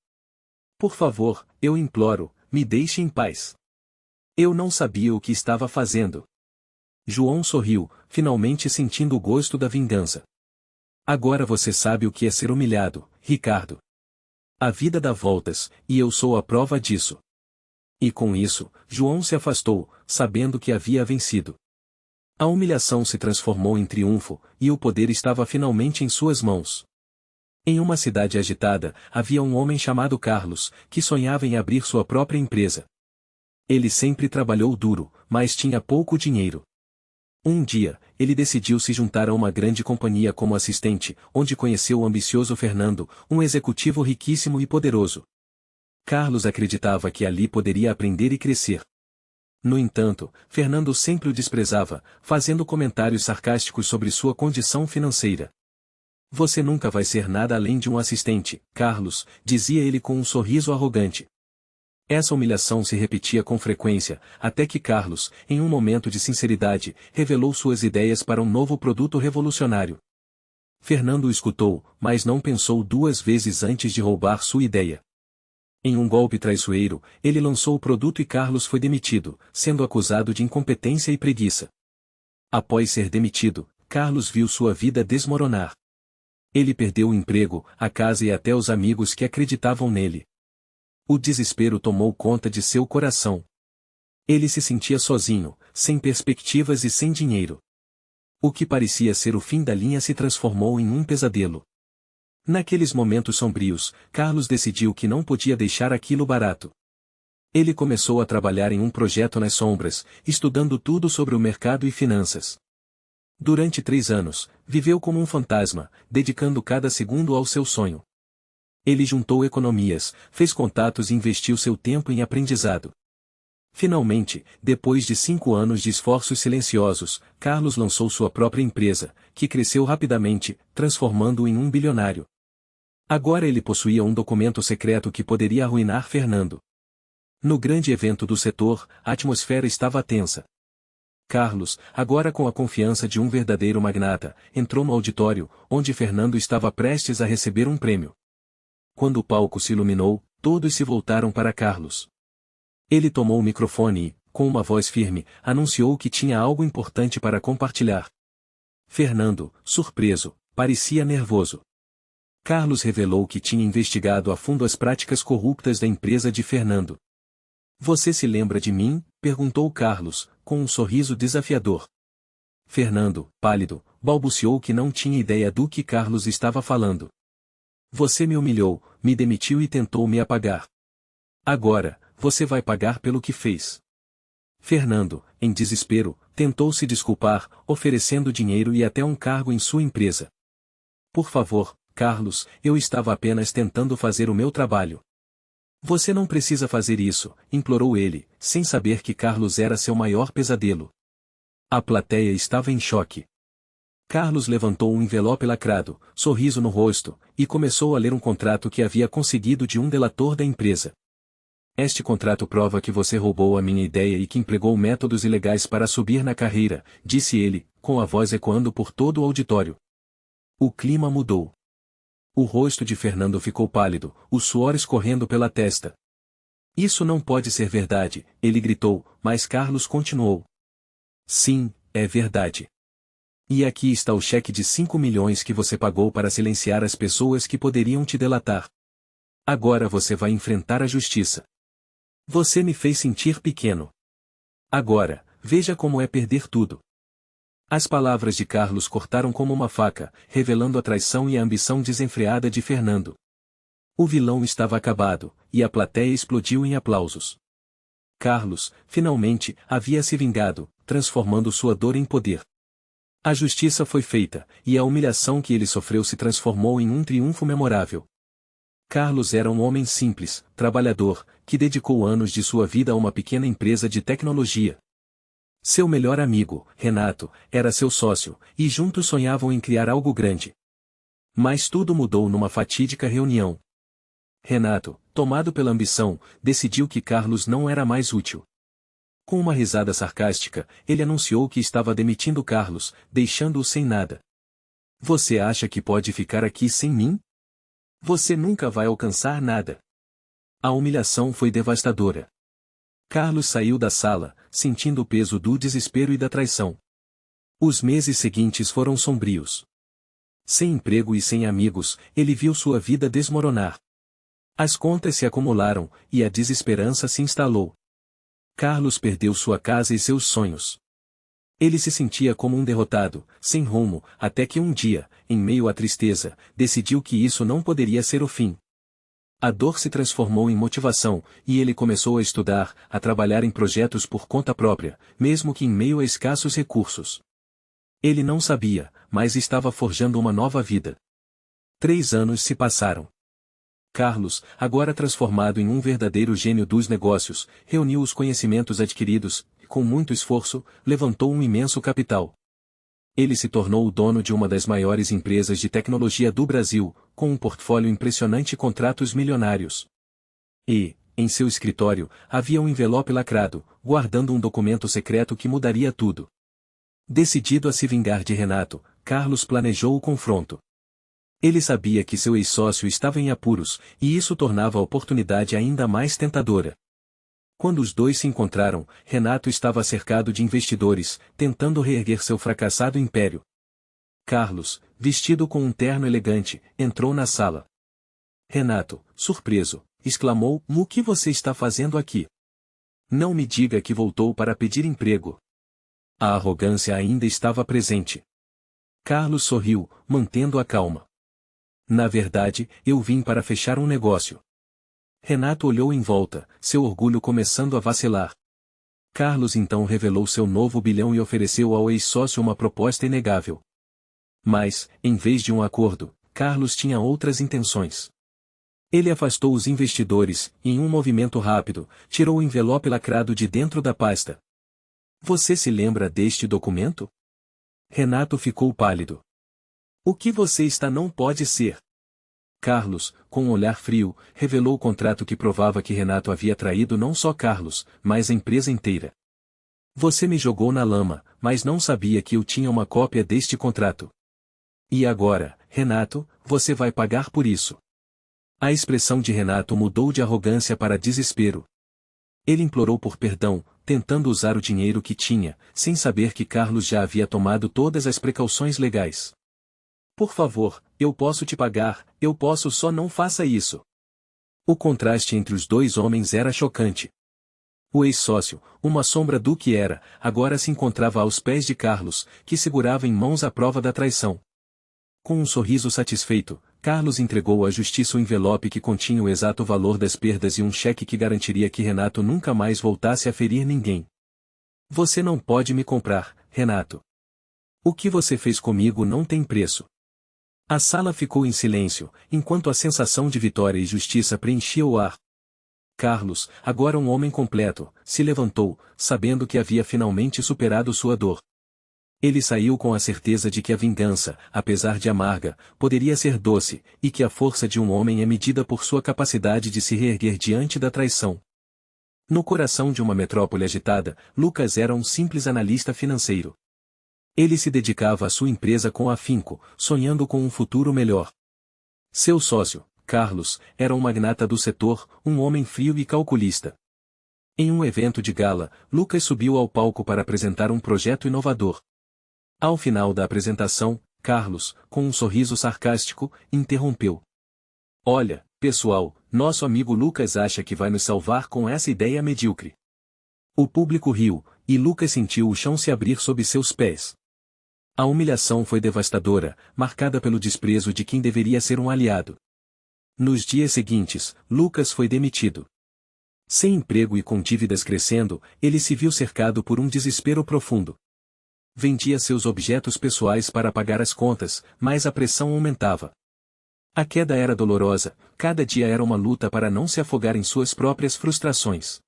"Por favor, eu imploro, me deixe em paz. Eu não sabia o que estava fazendo." João sorriu, finalmente sentindo o gosto da vingança. "Agora você sabe o que é ser humilhado, Ricardo. A vida dá voltas, e eu sou a prova disso." E com isso, João se afastou, sabendo que havia vencido. A humilhação se transformou em triunfo, e o poder estava finalmente em suas mãos. Em uma cidade agitada, havia um homem chamado Carlos, que sonhava em abrir sua própria empresa. Ele sempre trabalhou duro, mas tinha pouco dinheiro. Um dia, ele decidiu se juntar a uma grande companhia como assistente, onde conheceu o ambicioso Fernando, um executivo riquíssimo e poderoso. Carlos acreditava que ali poderia aprender e crescer. No entanto, Fernando sempre o desprezava, fazendo comentários sarcásticos sobre sua condição financeira. "Você nunca vai ser nada além de um assistente, Carlos", dizia ele com um sorriso arrogante. Essa humilhação se repetia com frequência, até que Carlos, em um momento de sinceridade, revelou suas ideias para um novo produto revolucionário. Fernando o escutou, mas não pensou duas vezes antes de roubar sua ideia. Em um golpe traiçoeiro, ele lançou o produto e Carlos foi demitido, sendo acusado de incompetência e preguiça. Após ser demitido, Carlos viu sua vida desmoronar. Ele perdeu o emprego, a casa e até os amigos que acreditavam nele. O desespero tomou conta de seu coração. Ele se sentia sozinho, sem perspectivas e sem dinheiro. O que parecia ser o fim da linha se transformou em um pesadelo. Naqueles momentos sombrios, Carlos decidiu que não podia deixar aquilo barato. Ele começou a trabalhar em um projeto nas sombras, estudando tudo sobre o mercado e finanças. Durante 3 anos, viveu como um fantasma, dedicando cada segundo ao seu sonho. Ele juntou economias, fez contatos e investiu seu tempo em aprendizado. Finalmente, depois de 5 anos de esforços silenciosos, Carlos lançou sua própria empresa, que cresceu rapidamente, transformando-o em um bilionário. Agora ele possuía um documento secreto que poderia arruinar Fernando. No grande evento do setor, a atmosfera estava tensa. Carlos, agora com a confiança de um verdadeiro magnata, entrou no auditório, onde Fernando estava prestes a receber um prêmio. Quando o palco se iluminou, todos se voltaram para Carlos. Ele tomou o microfone e, com uma voz firme, anunciou que tinha algo importante para compartilhar. Fernando, surpreso, parecia nervoso. Carlos revelou que tinha investigado a fundo as práticas corruptas da empresa de Fernando. "Você se lembra de mim?", perguntou Carlos, com um sorriso desafiador. Fernando, pálido, balbuciou que não tinha ideia do que Carlos estava falando. "Você me humilhou, me demitiu e tentou me apagar. Agora, você vai pagar pelo que fez." Fernando, em desespero, tentou se desculpar, oferecendo dinheiro e até um cargo em sua empresa. "Por favor, Carlos, eu estava apenas tentando fazer o meu trabalho." "Você não precisa fazer isso", implorou ele, sem saber que Carlos era seu maior pesadelo. A plateia estava em choque. Carlos levantou um envelope lacrado, sorriso no rosto, e começou a ler um contrato que havia conseguido de um delator da empresa. "Este contrato prova que você roubou a minha ideia e que empregou métodos ilegais para subir na carreira", disse ele, com a voz ecoando por todo o auditório. O clima mudou. O rosto de Fernando ficou pálido, o suor escorrendo pela testa. "Isso não pode ser verdade", ele gritou, mas Carlos continuou. "Sim, é verdade. E aqui está o cheque de 5 milhões que você pagou para silenciar as pessoas que poderiam te delatar. Agora você vai enfrentar a justiça. Você me fez sentir pequeno. Agora, veja como é perder tudo." As palavras de Carlos cortaram como uma faca, revelando a traição e a ambição desenfreada de Fernando. O vilão estava acabado, e a plateia explodiu em aplausos. Carlos, finalmente, havia se vingado, transformando sua dor em poder. A justiça foi feita, e a humilhação que ele sofreu se transformou em um triunfo memorável. Carlos era um homem simples, trabalhador, que dedicou anos de sua vida a uma pequena empresa de tecnologia. Seu melhor amigo, Renato, era seu sócio, e juntos sonhavam em criar algo grande. Mas tudo mudou numa fatídica reunião. Renato, tomado pela ambição, decidiu que Carlos não era mais útil. Com uma risada sarcástica, ele anunciou que estava demitindo Carlos, deixando-o sem nada. "Você acha que pode ficar aqui sem mim? Você nunca vai alcançar nada." A humilhação foi devastadora. Carlos saiu da sala, sentindo o peso do desespero e da traição. Os meses seguintes foram sombrios. Sem emprego e sem amigos, ele viu sua vida desmoronar. As contas se acumularam, e a desesperança se instalou. Carlos perdeu sua casa e seus sonhos. Ele se sentia como um derrotado, sem rumo, até que um dia, em meio à tristeza, decidiu que isso não poderia ser o fim. A dor se transformou em motivação, e ele começou a estudar, a trabalhar em projetos por conta própria, mesmo que em meio a escassos recursos. Ele não sabia, mas estava forjando uma nova vida. 3 anos se passaram. Carlos, agora transformado em um verdadeiro gênio dos negócios, reuniu os conhecimentos adquiridos, e com muito esforço, levantou um imenso capital. Ele se tornou o dono de uma das maiores empresas de tecnologia do Brasil, com um portfólio impressionante e contratos milionários. E, em seu escritório, havia um envelope lacrado, guardando um documento secreto que mudaria tudo. Decidido a se vingar de Renato, Carlos planejou o confronto. Ele sabia que seu ex-sócio estava em apuros, e isso tornava a oportunidade ainda mais tentadora. Quando os dois se encontraram, Renato estava cercado de investidores, tentando reerguer seu fracassado império. Carlos, vestido com um terno elegante, entrou na sala. Renato, surpreso, exclamou: "O que você está fazendo aqui? Não me diga que voltou para pedir emprego." A arrogância ainda estava presente. Carlos sorriu, mantendo a calma. "Na verdade, eu vim para fechar um negócio." Renato olhou em volta, seu orgulho começando a vacilar. Carlos então revelou seu novo bilhão e ofereceu ao ex-sócio uma proposta inegável. Mas, em vez de um acordo, Carlos tinha outras intenções. Ele afastou os investidores, e em um movimento rápido, tirou o envelope lacrado de dentro da pasta. "Você se lembra deste documento?" Renato ficou pálido. "O que você está não pode ser." Carlos, com um olhar frio, revelou o contrato que provava que Renato havia traído não só Carlos, mas a empresa inteira. "Você me jogou na lama, mas não sabia que eu tinha uma cópia deste contrato. E agora, Renato, você vai pagar por isso." A expressão de Renato mudou de arrogância para desespero. Ele implorou por perdão, tentando usar o dinheiro que tinha, sem saber que Carlos já havia tomado todas as precauções legais. "Por favor, eu posso te pagar, eu posso, só não faça isso." O contraste entre os dois homens era chocante. O ex-sócio, uma sombra do que era, agora se encontrava aos pés de Carlos, que segurava em mãos a prova da traição. Com um sorriso satisfeito, Carlos entregou à justiça o envelope que continha o exato valor das perdas e um cheque que garantiria que Renato nunca mais voltasse a ferir ninguém. "Você não pode me comprar, Renato. O que você fez comigo não tem preço." A sala ficou em silêncio, enquanto a sensação de vitória e justiça preenchia o ar. Carlos, agora um homem completo, se levantou, sabendo que havia finalmente superado sua dor. Ele saiu com a certeza de que a vingança, apesar de amarga, poderia ser doce, e que a força de um homem é medida por sua capacidade de se reerguer diante da traição. No coração de uma metrópole agitada, Lucas era um simples analista financeiro. Ele se dedicava à sua empresa com afinco, sonhando com um futuro melhor. Seu sócio, Carlos, era um magnata do setor, um homem frio e calculista. Em um evento de gala, Lucas subiu ao palco para apresentar um projeto inovador. Ao final da apresentação, Carlos, com um sorriso sarcástico, interrompeu. "Olha, pessoal, nosso amigo Lucas acha que vai nos salvar com essa ideia medíocre." O público riu, e Lucas sentiu o chão se abrir sob seus pés. A humilhação foi devastadora, marcada pelo desprezo de quem deveria ser um aliado. Nos dias seguintes, Lucas foi demitido. Sem emprego e com dívidas crescendo, ele se viu cercado por um desespero profundo. Vendia seus objetos pessoais para pagar as contas, mas a pressão aumentava. A queda era dolorosa, cada dia era uma luta para não se afogar em suas próprias frustrações.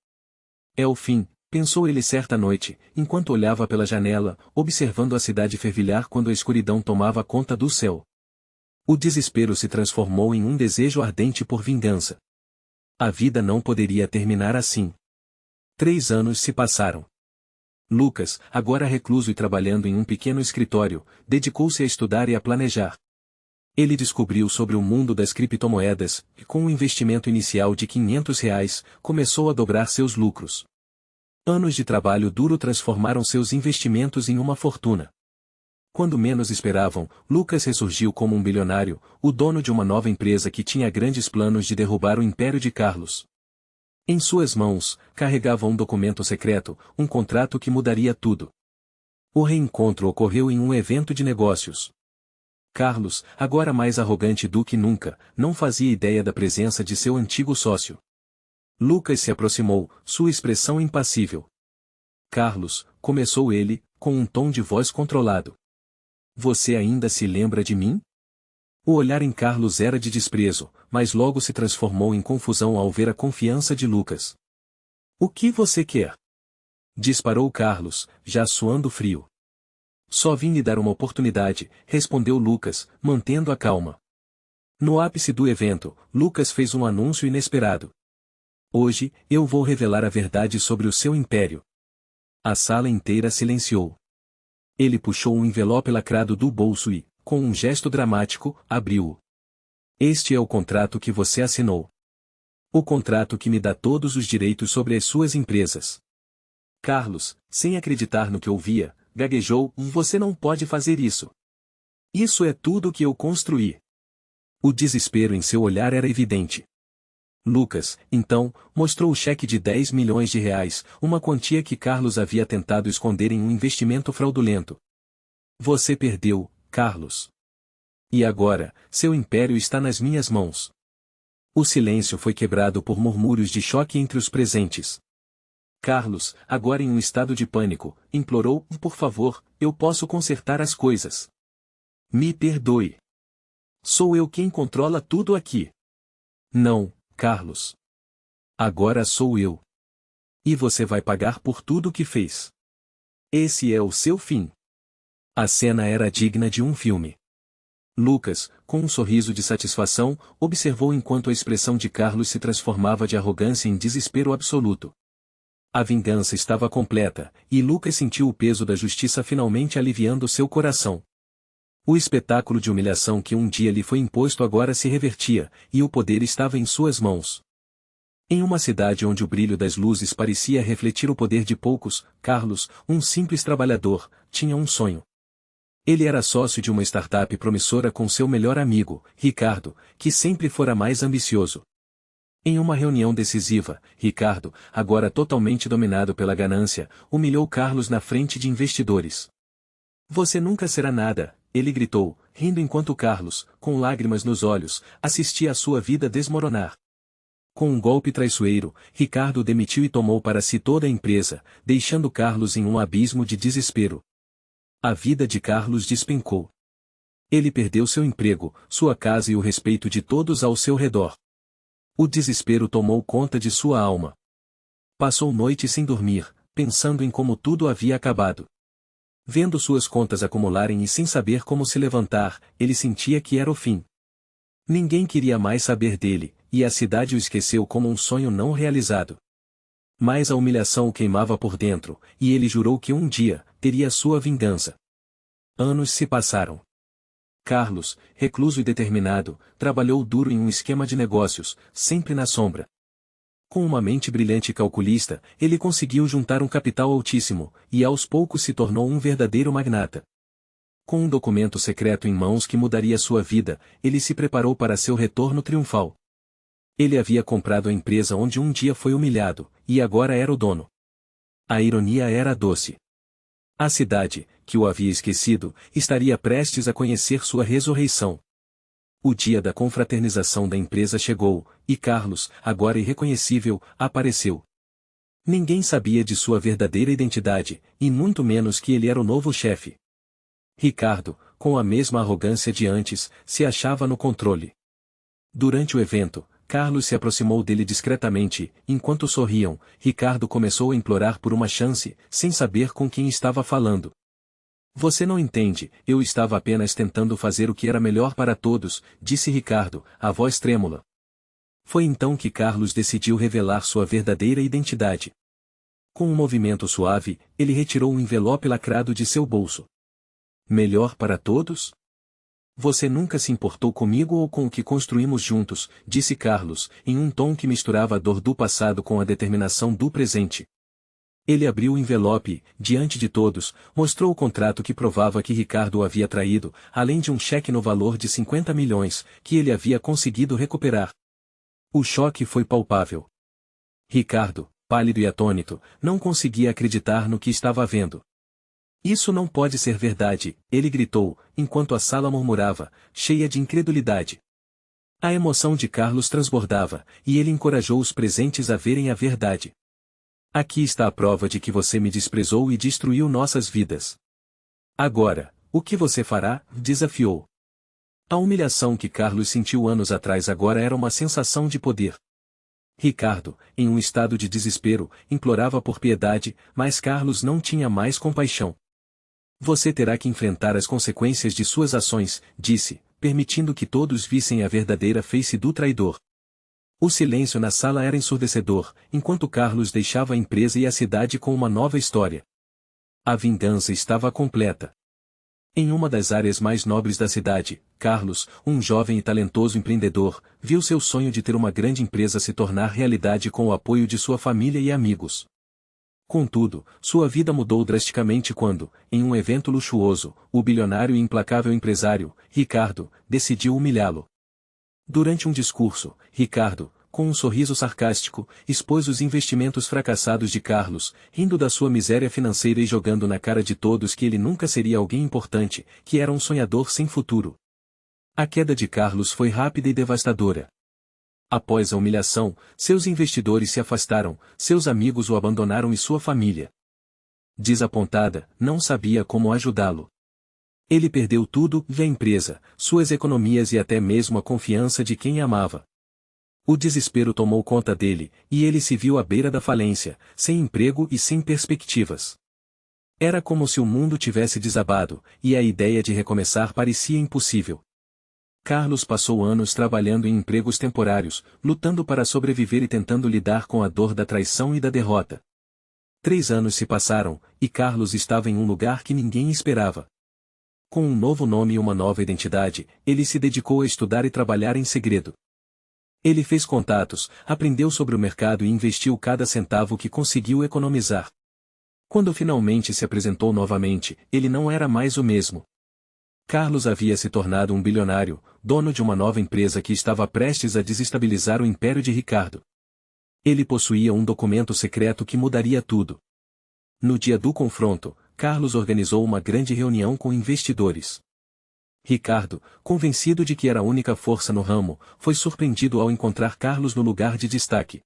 "É o fim", pensou ele certa noite, enquanto olhava pela janela, observando a cidade fervilhar quando a escuridão tomava conta do céu. O desespero se transformou em um desejo ardente por vingança. A vida não poderia terminar assim. 3 anos se passaram. Lucas, agora recluso e trabalhando em um pequeno escritório, dedicou-se a estudar e a planejar. Ele descobriu sobre o mundo das criptomoedas, e com um investimento inicial de R$ 500, começou a dobrar seus lucros. Anos de trabalho duro transformaram seus investimentos em uma fortuna. Quando menos esperavam, Lucas ressurgiu como um bilionário, o dono de uma nova empresa que tinha grandes planos de derrubar o império de Carlos. Em suas mãos, carregava um documento secreto, um contrato que mudaria tudo. O reencontro ocorreu em um evento de negócios. Carlos, agora mais arrogante do que nunca, não fazia ideia da presença de seu antigo sócio. Lucas se aproximou, sua expressão impassível. "Carlos", começou ele, com um tom de voz controlado. "Você ainda se lembra de mim?" O olhar em Carlos era de desprezo, mas logo se transformou em confusão ao ver a confiança de Lucas. "O que você quer?" disparou Carlos, já suando frio. "Só vim lhe dar uma oportunidade", respondeu Lucas, mantendo a calma. No ápice do evento, Lucas fez um anúncio inesperado. Hoje, eu vou revelar a verdade sobre o seu império. A sala inteira silenciou. Ele puxou um envelope lacrado do bolso e, com um gesto dramático, abriu-o. Este é o contrato que você assinou. O contrato que me dá todos os direitos sobre as suas empresas. Carlos, sem acreditar no que ouvia, gaguejou: Você não pode fazer isso. Isso é tudo que eu construí. O desespero em seu olhar era evidente. Lucas, então, mostrou o cheque de 10 milhões de reais, uma quantia que Carlos havia tentado esconder em um investimento fraudulento. Você perdeu, Carlos. E agora, seu império está nas minhas mãos. O silêncio foi quebrado por murmúrios de choque entre os presentes. Carlos, agora em um estado de pânico, implorou: Por favor, eu posso consertar as coisas. Me perdoe. Sou eu quem controla tudo aqui. Não, Carlos. Agora sou eu. E você vai pagar por tudo o que fez. Esse é o seu fim. A cena era digna de um filme. Lucas, com um sorriso de satisfação, observou enquanto a expressão de Carlos se transformava de arrogância em desespero absoluto. A vingança estava completa, e Lucas sentiu o peso da justiça finalmente aliviando seu coração. O espetáculo de humilhação que um dia lhe foi imposto agora se revertia, e o poder estava em suas mãos. Em uma cidade onde o brilho das luzes parecia refletir o poder de poucos, Carlos, um simples trabalhador, tinha um sonho. Ele era sócio de uma startup promissora com seu melhor amigo, Ricardo, que sempre fora mais ambicioso. Em uma reunião decisiva, Ricardo, agora totalmente dominado pela ganância, humilhou Carlos na frente de investidores. Você nunca será nada, ele gritou, rindo enquanto Carlos, com lágrimas nos olhos, assistia a sua vida desmoronar. Com um golpe traiçoeiro, Ricardo o demitiu e tomou para si toda a empresa, deixando Carlos em um abismo de desespero. A vida de Carlos despencou. Ele perdeu seu emprego, sua casa e o respeito de todos ao seu redor. O desespero tomou conta de sua alma. Passou noites sem dormir, pensando em como tudo havia acabado. Vendo suas contas acumularem e sem saber como se levantar, ele sentia que era o fim. Ninguém queria mais saber dele, e a cidade o esqueceu como um sonho não realizado. Mas a humilhação o queimava por dentro, e ele jurou que um dia, teria sua vingança. Anos se passaram. Carlos, recluso e determinado, trabalhou duro em um esquema de negócios, sempre na sombra. Com uma mente brilhante e calculista, ele conseguiu juntar um capital altíssimo, e aos poucos se tornou um verdadeiro magnata. Com um documento secreto em mãos que mudaria sua vida, ele se preparou para seu retorno triunfal. Ele havia comprado a empresa onde um dia foi humilhado, e agora era o dono. A ironia era doce. A cidade, que o havia esquecido, estaria prestes a conhecer sua ressurreição. O dia da confraternização da empresa chegou, e Carlos, agora irreconhecível, apareceu. Ninguém sabia de sua verdadeira identidade, e muito menos que ele era o novo chefe. Ricardo, com a mesma arrogância de antes, se achava no controle. Durante o evento, Carlos se aproximou dele discretamente, enquanto sorriam, Ricardo começou a implorar por uma chance, sem saber com quem estava falando. Você não entende, eu estava apenas tentando fazer o que era melhor para todos, disse Ricardo, a voz trêmula. Foi então que Carlos decidiu revelar sua verdadeira identidade. Com um movimento suave, ele retirou um envelope lacrado de seu bolso. Melhor para todos? Você nunca se importou comigo ou com o que construímos juntos, disse Carlos, em um tom que misturava a dor do passado com a determinação do presente. Ele abriu o envelope e, diante de todos, mostrou o contrato que provava que Ricardo o havia traído, além de um cheque no valor de 50 milhões, que ele havia conseguido recuperar. O choque foi palpável. Ricardo, pálido e atônito, não conseguia acreditar no que estava vendo. Isso não pode ser verdade, ele gritou, enquanto a sala murmurava, cheia de incredulidade. A emoção de Carlos transbordava, e ele encorajou os presentes a verem a verdade. Aqui está a prova de que você me desprezou e destruiu nossas vidas. Agora, o que você fará? Desafiou. A humilhação que Carlos sentiu anos atrás agora era uma sensação de poder. Ricardo, em um estado de desespero, implorava por piedade, mas Carlos não tinha mais compaixão. Você terá que enfrentar as consequências de suas ações, disse, permitindo que todos vissem a verdadeira face do traidor. O silêncio na sala era ensurdecedor, enquanto Carlos deixava a empresa e a cidade com uma nova história. A vingança estava completa. Em uma das áreas mais nobres da cidade, Carlos, um jovem e talentoso empreendedor, viu seu sonho de ter uma grande empresa se tornar realidade com o apoio de sua família e amigos. Contudo, sua vida mudou drasticamente quando, em um evento luxuoso, o bilionário e implacável empresário, Ricardo, decidiu humilhá-lo. Durante um discurso, Ricardo, com um sorriso sarcástico, expôs os investimentos fracassados de Carlos, rindo da sua miséria financeira e jogando na cara de todos que ele nunca seria alguém importante, que era um sonhador sem futuro. A queda de Carlos foi rápida e devastadora. Após a humilhação, seus investidores se afastaram, seus amigos o abandonaram e sua família. Desapontada, não sabia como ajudá-lo. Ele perdeu tudo, a empresa, suas economias e até mesmo a confiança de quem amava. O desespero tomou conta dele, e ele se viu à beira da falência, sem emprego e sem perspectivas. Era como se o mundo tivesse desabado, e a ideia de recomeçar parecia impossível. Carlos passou anos trabalhando em empregos temporários, lutando para sobreviver e tentando lidar com a dor da traição e da derrota. 3 anos se passaram, e Carlos estava em um lugar que ninguém esperava. Com um novo nome e uma nova identidade, ele se dedicou a estudar e trabalhar em segredo. Ele fez contatos, aprendeu sobre o mercado e investiu cada centavo que conseguiu economizar. Quando finalmente se apresentou novamente, ele não era mais o mesmo. Carlos havia se tornado um bilionário, dono de uma nova empresa que estava prestes a desestabilizar o império de Ricardo. Ele possuía um documento secreto que mudaria tudo. No dia do confronto, Carlos organizou uma grande reunião com investidores. Ricardo, convencido de que era a única força no ramo, foi surpreendido ao encontrar Carlos no lugar de destaque.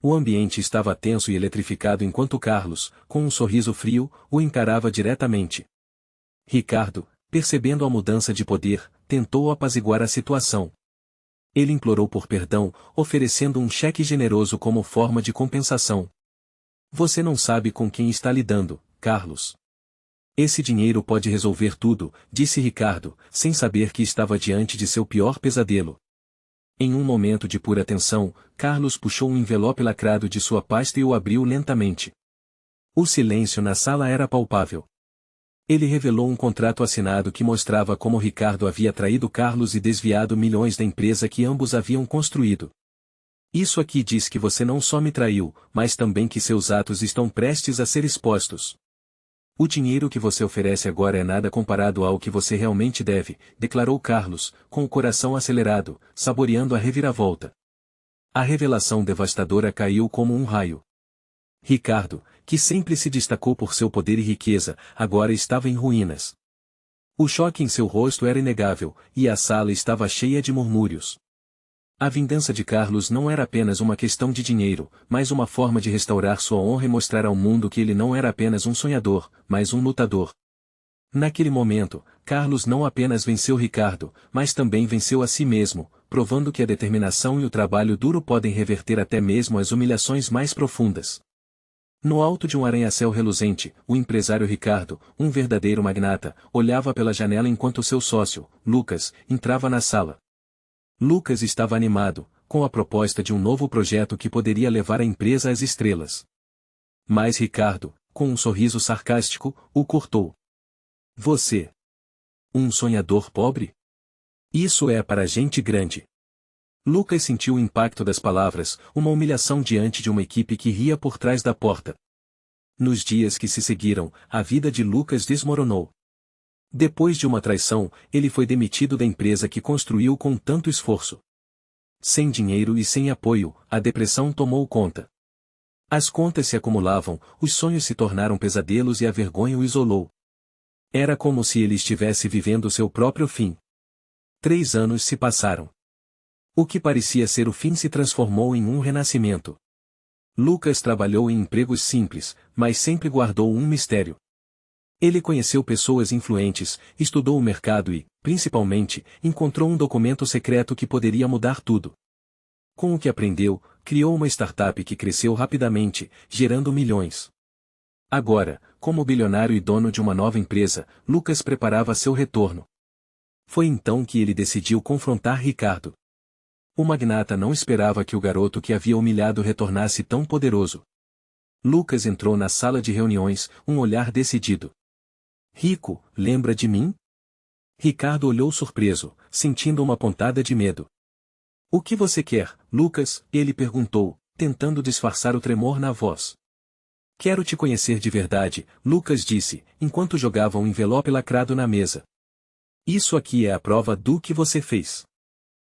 O ambiente estava tenso e eletrificado enquanto Carlos, com um sorriso frio, o encarava diretamente. Ricardo, percebendo a mudança de poder, tentou apaziguar a situação. Ele implorou por perdão, oferecendo um cheque generoso como forma de compensação. Você não sabe com quem está lidando, Carlos. Esse dinheiro pode resolver tudo, disse Ricardo, sem saber que estava diante de seu pior pesadelo. Em um momento de pura tensão, Carlos puxou um envelope lacrado de sua pasta e o abriu lentamente. O silêncio na sala era palpável. Ele revelou um contrato assinado que mostrava como Ricardo havia traído Carlos e desviado milhões da empresa que ambos haviam construído. Isso aqui diz que você não só me traiu, mas também que seus atos estão prestes a ser expostos. O dinheiro que você oferece agora é nada comparado ao que você realmente deve, declarou Carlos, com o coração acelerado, saboreando a reviravolta. A revelação devastadora caiu como um raio. Ricardo, que sempre se destacou por seu poder e riqueza, agora estava em ruínas. O choque em seu rosto era inegável, e a sala estava cheia de murmúrios. A vingança de Carlos não era apenas uma questão de dinheiro, mas uma forma de restaurar sua honra e mostrar ao mundo que ele não era apenas um sonhador, mas um lutador. Naquele momento, Carlos não apenas venceu Ricardo, mas também venceu a si mesmo, provando que a determinação e o trabalho duro podem reverter até mesmo as humilhações mais profundas. No alto de um arranha-céu reluzente, o empresário Ricardo, um verdadeiro magnata, olhava pela janela enquanto seu sócio, Lucas, entrava na sala. Lucas estava animado, com a proposta de um novo projeto que poderia levar a empresa às estrelas. Mas Ricardo, com um sorriso sarcástico, o cortou. Você? Um sonhador pobre? Isso é para gente grande. Lucas sentiu o impacto das palavras, uma humilhação diante de uma equipe que ria por trás da porta. Nos dias que se seguiram, a vida de Lucas desmoronou. Depois de uma traição, ele foi demitido da empresa que construiu com tanto esforço. Sem dinheiro e sem apoio, a depressão tomou conta. As contas se acumulavam, os sonhos se tornaram pesadelos e a vergonha o isolou. Era como se ele estivesse vivendo seu próprio fim. 3 anos se passaram. O que parecia ser o fim se transformou em um renascimento. Lucas trabalhou em empregos simples, mas sempre guardou um mistério. Ele conheceu pessoas influentes, estudou o mercado e, principalmente, encontrou um documento secreto que poderia mudar tudo. Com o que aprendeu, criou uma startup que cresceu rapidamente, gerando milhões. Agora, como bilionário e dono de uma nova empresa, Lucas preparava seu retorno. Foi então que ele decidiu confrontar Ricardo. O magnata não esperava que o garoto que havia humilhado retornasse tão poderoso. Lucas entrou na sala de reuniões, um olhar decidido. Rico, lembra de mim? Ricardo olhou surpreso, sentindo uma pontada de medo. O que você quer, Lucas? Ele perguntou, tentando disfarçar o tremor na voz. Quero te conhecer de verdade, Lucas disse, enquanto jogava um envelope lacrado na mesa. Isso aqui é a prova do que você fez.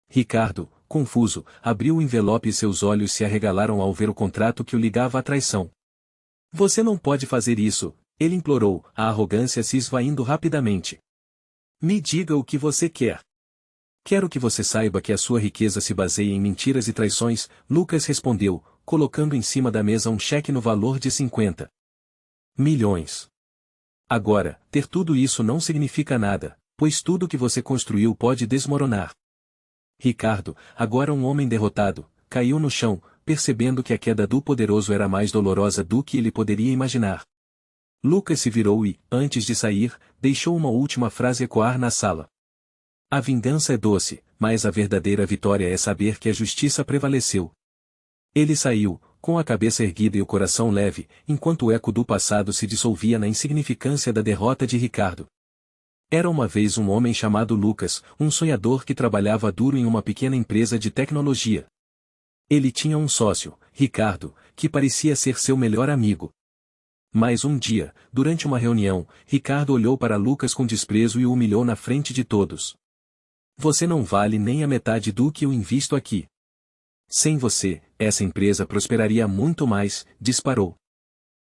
Ricardo, confuso, abriu o envelope e seus olhos se arregalaram ao ver o contrato que o ligava à traição. Você não pode fazer isso, ele implorou, a arrogância se esvaindo rapidamente. Me diga o que você quer. Quero que você saiba que a sua riqueza se baseia em mentiras e traições, Lucas respondeu, colocando em cima da mesa um cheque no valor de 50 milhões. Agora, ter tudo isso não significa nada, pois tudo que você construiu pode desmoronar. Ricardo, agora um homem derrotado, caiu no chão, percebendo que a queda do poderoso era mais dolorosa do que ele poderia imaginar. Lucas se virou e, antes de sair, deixou uma última frase ecoar na sala. A vingança é doce, mas a verdadeira vitória é saber que a justiça prevaleceu. Ele saiu, com a cabeça erguida e o coração leve, enquanto o eco do passado se dissolvia na insignificância da derrota de Ricardo. Era uma vez um homem chamado Lucas, um sonhador que trabalhava duro em uma pequena empresa de tecnologia. Ele tinha um sócio, Ricardo, que parecia ser seu melhor amigo. Mas um dia, durante uma reunião, Ricardo olhou para Lucas com desprezo e o humilhou na frente de todos. Você não vale nem a metade do que eu invisto aqui. Sem você, essa empresa prosperaria muito mais, disparou.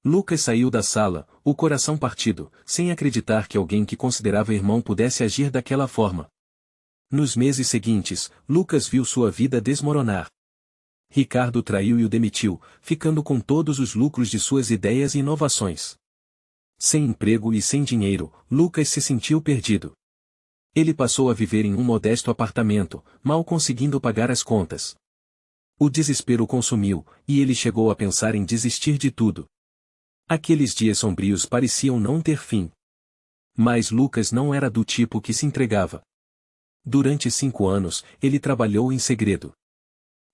Lucas saiu da sala, o coração partido, sem acreditar que alguém que considerava irmão pudesse agir daquela forma. Nos meses seguintes, Lucas viu sua vida desmoronar. Ricardo o traiu e o demitiu, ficando com todos os lucros de suas ideias e inovações. Sem emprego e sem dinheiro, Lucas se sentiu perdido. Ele passou a viver em um modesto apartamento, mal conseguindo pagar as contas. O desespero o consumiu, e ele chegou a pensar em desistir de tudo. Aqueles dias sombrios pareciam não ter fim. Mas Lucas não era do tipo que se entregava. Durante 5 anos, ele trabalhou em segredo.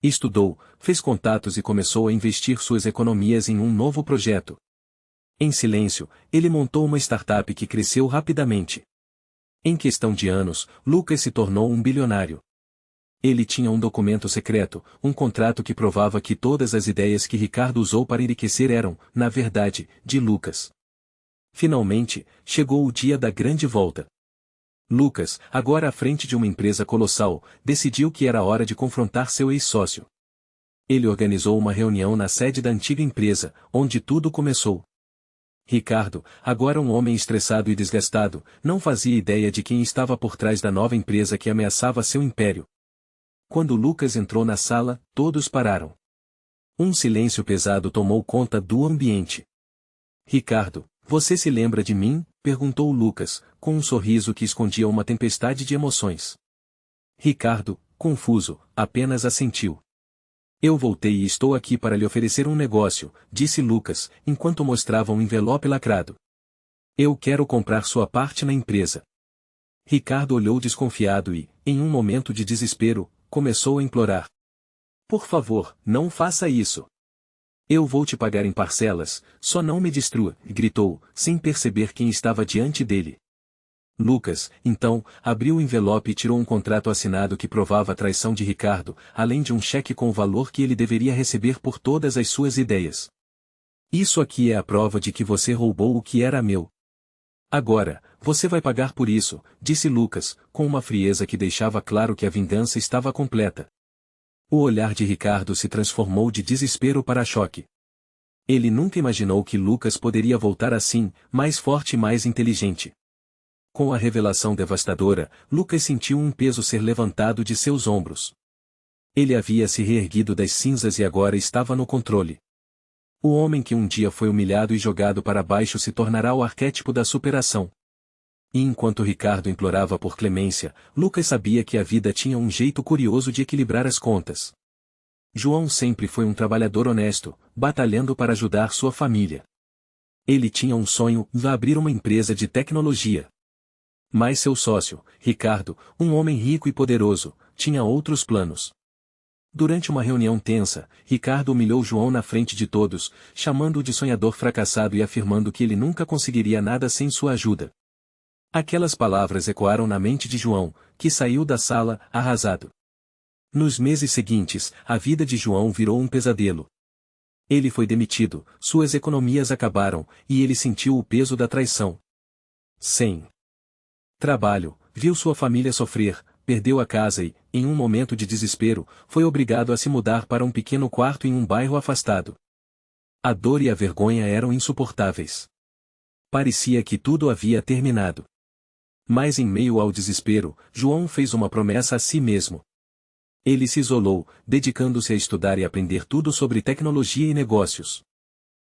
Estudou, fez contatos e começou a investir suas economias em um novo projeto. Em silêncio, ele montou uma startup que cresceu rapidamente. Em questão de anos, Lucas se tornou um bilionário. Ele tinha um documento secreto, um contrato que provava que todas as ideias que Ricardo usou para enriquecer eram, na verdade, de Lucas. Finalmente, chegou o dia da grande volta. Lucas, agora à frente de uma empresa colossal, decidiu que era hora de confrontar seu ex-sócio. Ele organizou uma reunião na sede da antiga empresa, onde tudo começou. Ricardo, agora um homem estressado e desgastado, não fazia ideia de quem estava por trás da nova empresa que ameaçava seu império. Quando Lucas entrou na sala, todos pararam. Um silêncio pesado tomou conta do ambiente. Ricardo, você se lembra de mim? Perguntou Lucas, com um sorriso que escondia uma tempestade de emoções. Ricardo, confuso, apenas assentiu. Eu voltei e estou aqui para lhe oferecer um negócio, disse Lucas, enquanto mostrava um envelope lacrado. Eu quero comprar sua parte na empresa. Ricardo olhou desconfiado e, em um momento de desespero, começou a implorar. Por favor, não faça isso. Eu vou te pagar em parcelas, só não me destrua, gritou, sem perceber quem estava diante dele. Lucas, então, abriu o envelope e tirou um contrato assinado que provava a traição de Ricardo, além de um cheque com o valor que ele deveria receber por todas as suas ideias. Isso aqui é a prova de que você roubou o que era meu. Agora, você vai pagar por isso, disse Lucas, com uma frieza que deixava claro que a vingança estava completa. O olhar de Ricardo se transformou de desespero para choque. Ele nunca imaginou que Lucas poderia voltar assim, mais forte e mais inteligente. Com a revelação devastadora, Lucas sentiu um peso ser levantado de seus ombros. Ele havia se reerguido das cinzas e agora estava no controle. O homem que um dia foi humilhado e jogado para baixo se tornará o arquétipo da superação. E enquanto Ricardo implorava por clemência, Lucas sabia que a vida tinha um jeito curioso de equilibrar as contas. João sempre foi um trabalhador honesto, batalhando para ajudar sua família. Ele tinha um sonho, abrir uma empresa de tecnologia. Mas seu sócio, Ricardo, um homem rico e poderoso, tinha outros planos. Durante uma reunião tensa, Ricardo humilhou João na frente de todos, chamando-o de sonhador fracassado e afirmando que ele nunca conseguiria nada sem sua ajuda. Aquelas palavras ecoaram na mente de João, que saiu da sala, arrasado. Nos meses seguintes, a vida de João virou um pesadelo. Ele foi demitido, suas economias acabaram, e ele sentiu o peso da traição. Sem trabalho, viu sua família sofrer, perdeu a casa e, em um momento de desespero, foi obrigado a se mudar para um pequeno quarto em um bairro afastado. A dor e a vergonha eram insuportáveis. Parecia que tudo havia terminado. Mas em meio ao desespero, João fez uma promessa a si mesmo. Ele se isolou, dedicando-se a estudar e aprender tudo sobre tecnologia e negócios.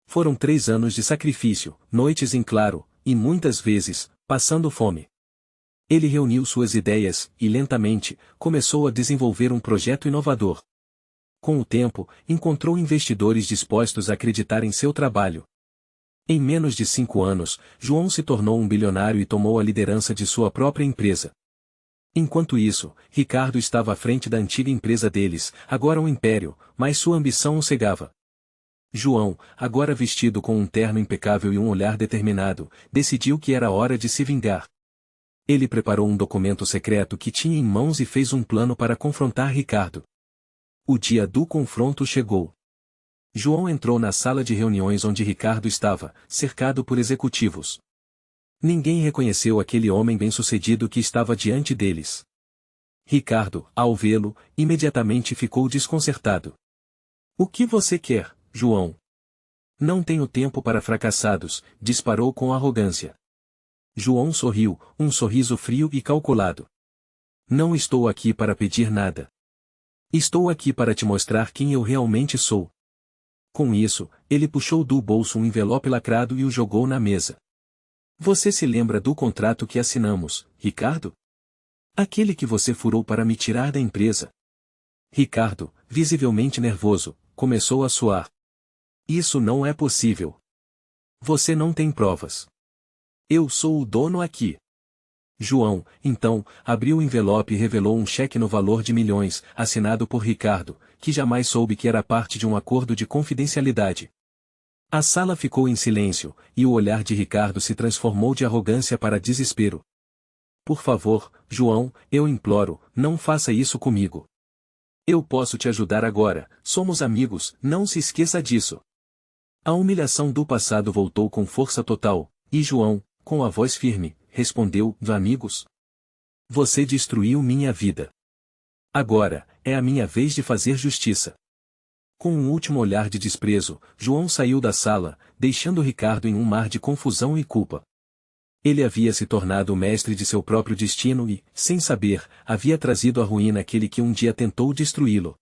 Foram 3 anos de sacrifício, noites em claro, e muitas vezes, passando fome. Ele reuniu suas ideias, e lentamente, começou a desenvolver um projeto inovador. Com o tempo, encontrou investidores dispostos a acreditar em seu trabalho. Em menos de 5 anos, João se tornou um bilionário e tomou a liderança de sua própria empresa. Enquanto isso, Ricardo estava à frente da antiga empresa deles, agora um império, mas sua ambição o cegava. João, agora vestido com um terno impecável e um olhar determinado, decidiu que era hora de se vingar. Ele preparou um documento secreto que tinha em mãos e fez um plano para confrontar Ricardo. O dia do confronto chegou. João entrou na sala de reuniões onde Ricardo estava, cercado por executivos. Ninguém reconheceu aquele homem bem-sucedido que estava diante deles. Ricardo, ao vê-lo, imediatamente ficou desconcertado. "O que você quer, João?" "Não tenho tempo para fracassados", disparou com arrogância. João sorriu, um sorriso frio e calculado. "Não estou aqui para pedir nada. Estou aqui para te mostrar quem eu realmente sou." Com isso, ele puxou do bolso um envelope lacrado e o jogou na mesa. "Você se lembra do contrato que assinamos, Ricardo? Aquele que você furou para me tirar da empresa?" Ricardo, visivelmente nervoso, começou a suar. "Isso não é possível. Você não tem provas. Eu sou o dono aqui." João, então, abriu o envelope e revelou um cheque no valor de milhões, assinado por Ricardo, que jamais soube que era parte de um acordo de confidencialidade. A sala ficou em silêncio, e o olhar de Ricardo se transformou de arrogância para desespero. "Por favor, João, eu imploro, não faça isso comigo. Eu posso te ajudar agora, somos amigos, não se esqueça disso." A humilhação do passado voltou com força total, e João, com a voz firme, respondeu: "Amigos? Você destruiu minha vida. Agora, é a minha vez de fazer justiça." Com um último olhar de desprezo, João saiu da sala, deixando Ricardo em um mar de confusão e culpa. Ele havia se tornado o mestre de seu próprio destino e, sem saber, havia trazido à ruína aquele que um dia tentou destruí-lo.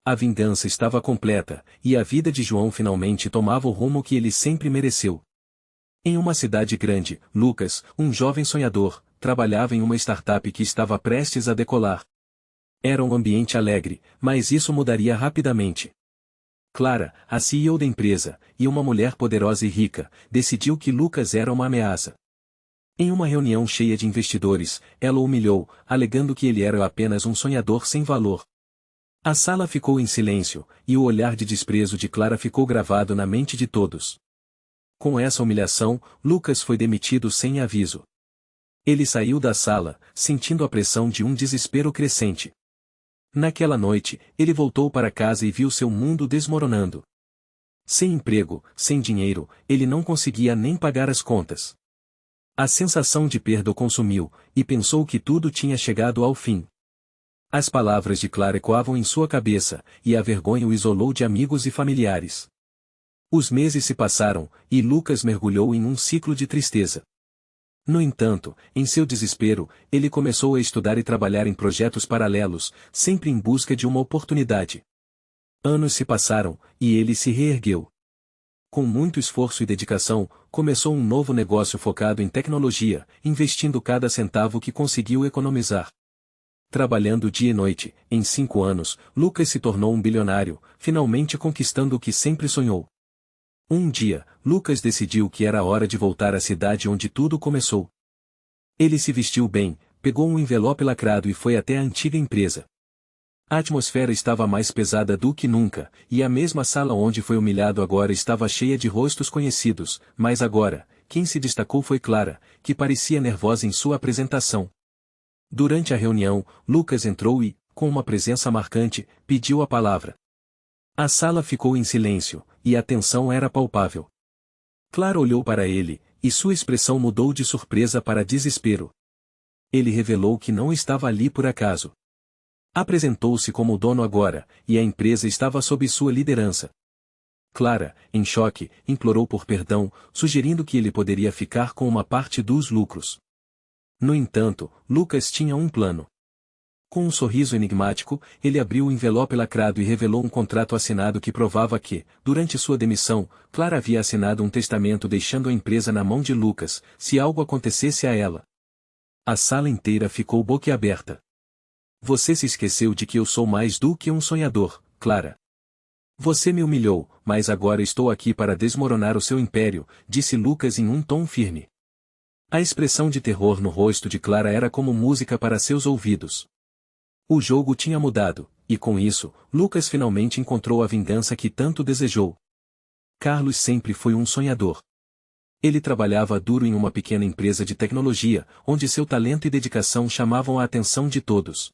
A vingança estava completa, e a vida de João finalmente tomava o rumo que ele sempre mereceu. Em uma cidade grande, Lucas, um jovem sonhador, trabalhava em uma startup que estava prestes a decolar. Era um ambiente alegre, mas isso mudaria rapidamente. Clara, a CEO da empresa, e uma mulher poderosa e rica, decidiu que Lucas era uma ameaça. Em uma reunião cheia de investidores, ela o humilhou, alegando que ele era apenas um sonhador sem valor. A sala ficou em silêncio, e o olhar de desprezo de Clara ficou gravado na mente de todos. Com essa humilhação, Lucas foi demitido sem aviso. Ele saiu da sala, sentindo a pressão de um desespero crescente. Naquela noite, ele voltou para casa e viu seu mundo desmoronando. Sem emprego, sem dinheiro, ele não conseguia nem pagar as contas. A sensação de perda o consumiu, e pensou que tudo tinha chegado ao fim. As palavras de Clara ecoavam em sua cabeça, e a vergonha o isolou de amigos e familiares. Os meses se passaram, e Lucas mergulhou em um ciclo de tristeza. No entanto, em seu desespero, ele começou a estudar e trabalhar em projetos paralelos, sempre em busca de uma oportunidade. Anos se passaram, e ele se reergueu. Com muito esforço e dedicação, começou um novo negócio focado em tecnologia, investindo cada centavo que conseguiu economizar. Trabalhando dia e noite, em 5 anos, Lucas se tornou um bilionário, finalmente conquistando o que sempre sonhou. Um dia, Lucas decidiu que era hora de voltar à cidade onde tudo começou. Ele se vestiu bem, pegou um envelope lacrado e foi até a antiga empresa. A atmosfera estava mais pesada do que nunca, e a mesma sala onde foi humilhado agora estava cheia de rostos conhecidos, mas agora, quem se destacou foi Clara, que parecia nervosa em sua apresentação. Durante a reunião, Lucas entrou e, com uma presença marcante, pediu a palavra. A sala ficou em silêncio, e a tensão era palpável. Clara olhou para ele, e sua expressão mudou de surpresa para desespero. Ele revelou que não estava ali por acaso. Apresentou-se como dono agora, e a empresa estava sob sua liderança. Clara, em choque, implorou por perdão, sugerindo que ele poderia ficar com uma parte dos lucros. No entanto, Lucas tinha um plano. Com um sorriso enigmático, ele abriu o envelope lacrado e revelou um contrato assinado que provava que, durante sua demissão, Clara havia assinado um testamento deixando a empresa na mão de Lucas, se algo acontecesse a ela. A sala inteira ficou boquiaberta. Você se esqueceu de que eu sou mais do que um sonhador, Clara. Você me humilhou, mas agora estou aqui para desmoronar o seu império, disse Lucas em um tom firme. A expressão de terror no rosto de Clara era como música para seus ouvidos. O jogo tinha mudado, e com isso, Lucas finalmente encontrou a vingança que tanto desejou. Carlos sempre foi um sonhador. Ele trabalhava duro em uma pequena empresa de tecnologia, onde seu talento e dedicação chamavam a atenção de todos.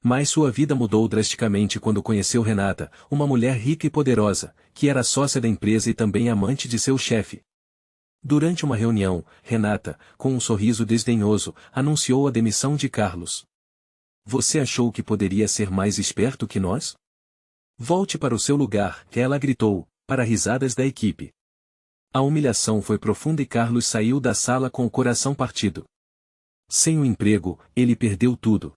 Mas sua vida mudou drasticamente quando conheceu Renata, uma mulher rica e poderosa, que era sócia da empresa e também amante de seu chefe. Durante uma reunião, Renata, com um sorriso desdenhoso, anunciou a demissão de Carlos. Você achou que poderia ser mais esperto que nós? Volte para o seu lugar, ela gritou, para risadas da equipe. A humilhação foi profunda e Carlos saiu da sala com o coração partido. Sem o emprego, ele perdeu tudo.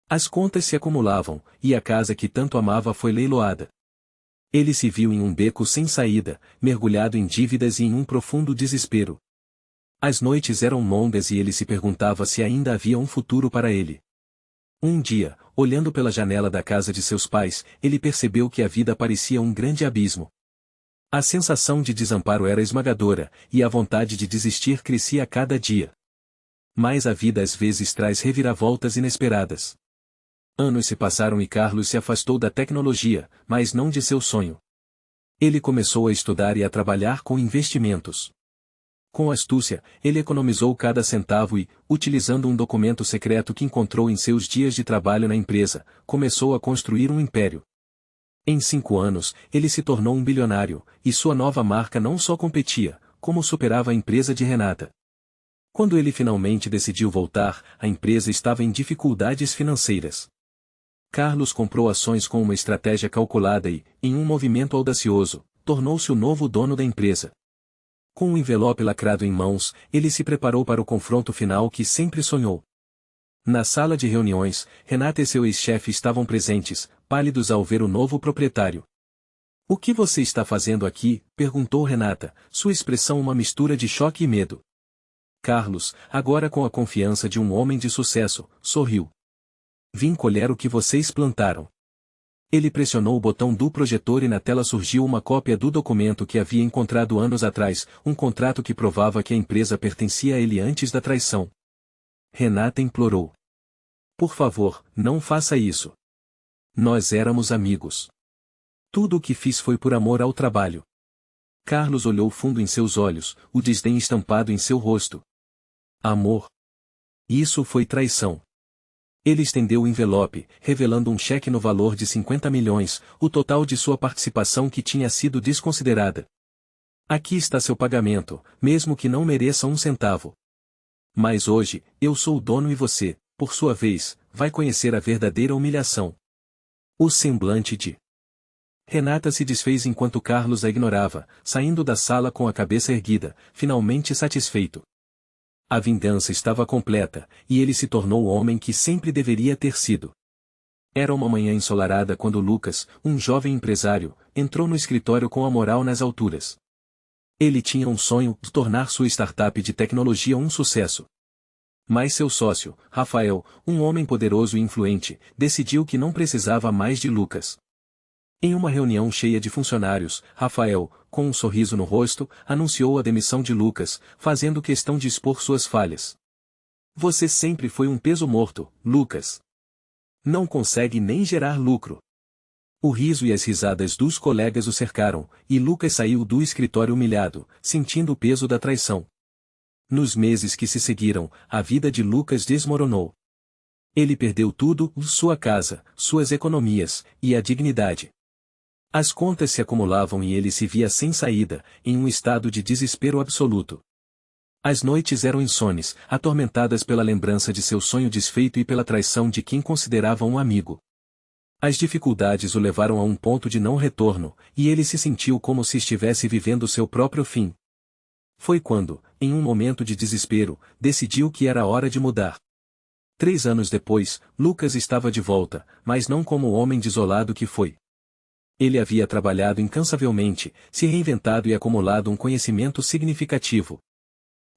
As contas se acumulavam, e a casa que tanto amava foi leiloada. Ele se viu em um beco sem saída, mergulhado em dívidas e em um profundo desespero. As noites eram longas e ele se perguntava se ainda havia um futuro para ele. Um dia, olhando pela janela da casa de seus pais, ele percebeu que a vida parecia um grande abismo. A sensação de desamparo era esmagadora, e a vontade de desistir crescia a cada dia. Mas a vida às vezes traz reviravoltas inesperadas. Anos se passaram e Carlos se afastou da tecnologia, mas não de seu sonho. Ele começou a estudar e a trabalhar com investimentos. Com astúcia, ele economizou cada centavo e, utilizando um documento secreto que encontrou em seus dias de trabalho na empresa, começou a construir um império. Em 5 anos, ele se tornou um bilionário, e sua nova marca não só competia, como superava a empresa de Renata. Quando ele finalmente decidiu voltar, a empresa estava em dificuldades financeiras. Carlos comprou ações com uma estratégia calculada e, em um movimento audacioso, tornou-se o novo dono da empresa. Com o envelope lacrado em mãos, ele se preparou para o confronto final que sempre sonhou. Na sala de reuniões, Renata e seu ex-chefe estavam presentes, pálidos ao ver o novo proprietário. "O que você está fazendo aqui?" perguntou Renata, sua expressão uma mistura de choque e medo. Carlos, agora com a confiança de um homem de sucesso, sorriu. "Vim colher o que vocês plantaram." Ele pressionou o botão do projetor e na tela surgiu uma cópia do documento que havia encontrado anos atrás, um contrato que provava que a empresa pertencia a ele antes da traição. Renata implorou. "Por favor, não faça isso. Nós éramos amigos. Tudo o que fiz foi por amor ao trabalho." Carlos olhou fundo em seus olhos, o desdém estampado em seu rosto. Amor? Isso foi traição. Ele estendeu o envelope, revelando um cheque no valor de 50 milhões, o total de sua participação que tinha sido desconsiderada. "Aqui está seu pagamento, mesmo que não mereça um centavo. Mas hoje, eu sou o dono e você, por sua vez, vai conhecer a verdadeira humilhação." O semblante de Renata se desfez enquanto Carlos a ignorava, saindo da sala com a cabeça erguida, finalmente satisfeito. A vingança estava completa, e ele se tornou o homem que sempre deveria ter sido. Era uma manhã ensolarada quando Lucas, um jovem empresário, entrou no escritório com a moral nas alturas. Ele tinha um sonho de tornar sua startup de tecnologia um sucesso. Mas seu sócio, Rafael, um homem poderoso e influente, decidiu que não precisava mais de Lucas. Em uma reunião cheia de funcionários, Rafael, com um sorriso no rosto, anunciou a demissão de Lucas, fazendo questão de expor suas falhas. "Você sempre foi um peso morto, Lucas. Não consegue nem gerar lucro. O riso e as risadas dos colegas o cercaram, e Lucas saiu do escritório humilhado, sentindo o peso da traição. Nos meses que se seguiram, a vida de Lucas desmoronou. Ele perdeu tudo, sua casa, suas economias, e a dignidade. As contas se acumulavam e ele se via sem saída, em um estado de desespero absoluto. As noites eram insones, atormentadas pela lembrança de seu sonho desfeito e pela traição de quem considerava um amigo. As dificuldades o levaram a um ponto de não retorno, e ele se sentiu como se estivesse vivendo seu próprio fim. Foi quando, em um momento de desespero, decidiu que era hora de mudar. 3 anos depois, Lucas estava de volta, mas não como o homem desolado que foi. Ele havia trabalhado incansavelmente, se reinventado e acumulado um conhecimento significativo.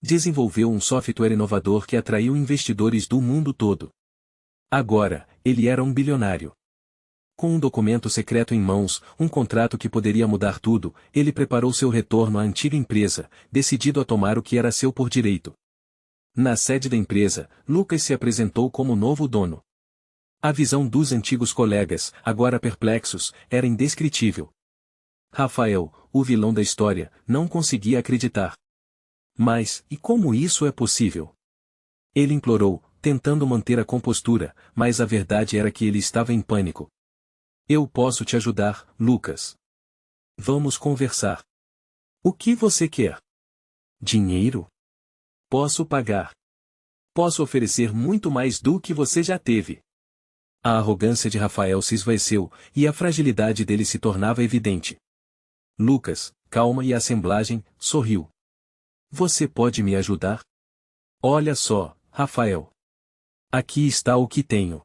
Desenvolveu um software inovador que atraiu investidores do mundo todo. Agora, ele era um bilionário. Com um documento secreto em mãos, um contrato que poderia mudar tudo, ele preparou seu retorno à antiga empresa, decidido a tomar o que era seu por direito. Na sede da empresa, Lucas se apresentou como novo dono. A visão dos antigos colegas, agora perplexos, era indescritível. Rafael, o vilão da história, não conseguia acreditar. Mas, e como isso é possível? Ele implorou, tentando manter a compostura, mas a verdade era que ele estava em pânico. Eu posso te ajudar, Lucas. Vamos conversar. O que você quer? Dinheiro? Posso pagar. Posso oferecer muito mais do que você já teve. A arrogância de Rafael se esvaeceu, e a fragilidade dele se tornava evidente. Lucas, calma e assemblagem, sorriu. Você pode me ajudar? Olha só, Rafael. Aqui está o que tenho.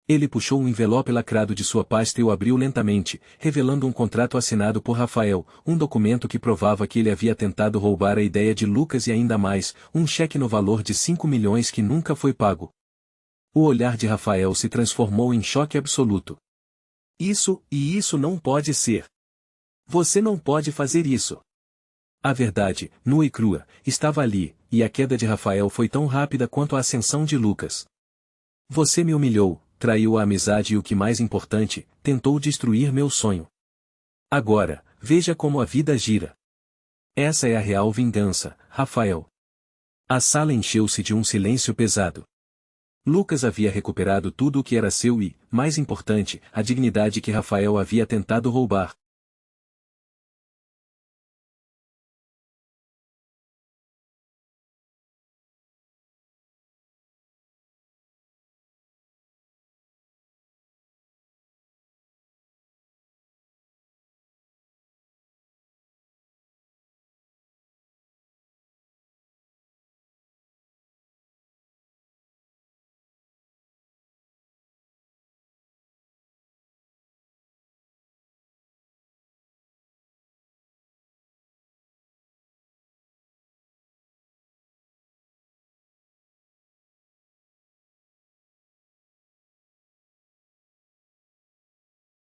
Ele puxou um envelope lacrado de sua pasta e o abriu lentamente, revelando um contrato assinado por Rafael, um documento que provava que ele havia tentado roubar a ideia de Lucas e ainda mais, um cheque no valor de 5 milhões que nunca foi pago. O olhar de Rafael se transformou em choque absoluto. Isso não pode ser. Você não pode fazer isso. A verdade, nua e crua, estava ali, e a queda de Rafael foi tão rápida quanto a ascensão de Lucas. Você me humilhou, traiu a amizade e o que mais importante, tentou destruir meu sonho. Agora, veja como a vida gira. Essa é a real vingança, Rafael. A sala encheu-se de um silêncio pesado. Lucas havia recuperado tudo o que era seu e, mais importante, a dignidade que Rafael havia tentado roubar.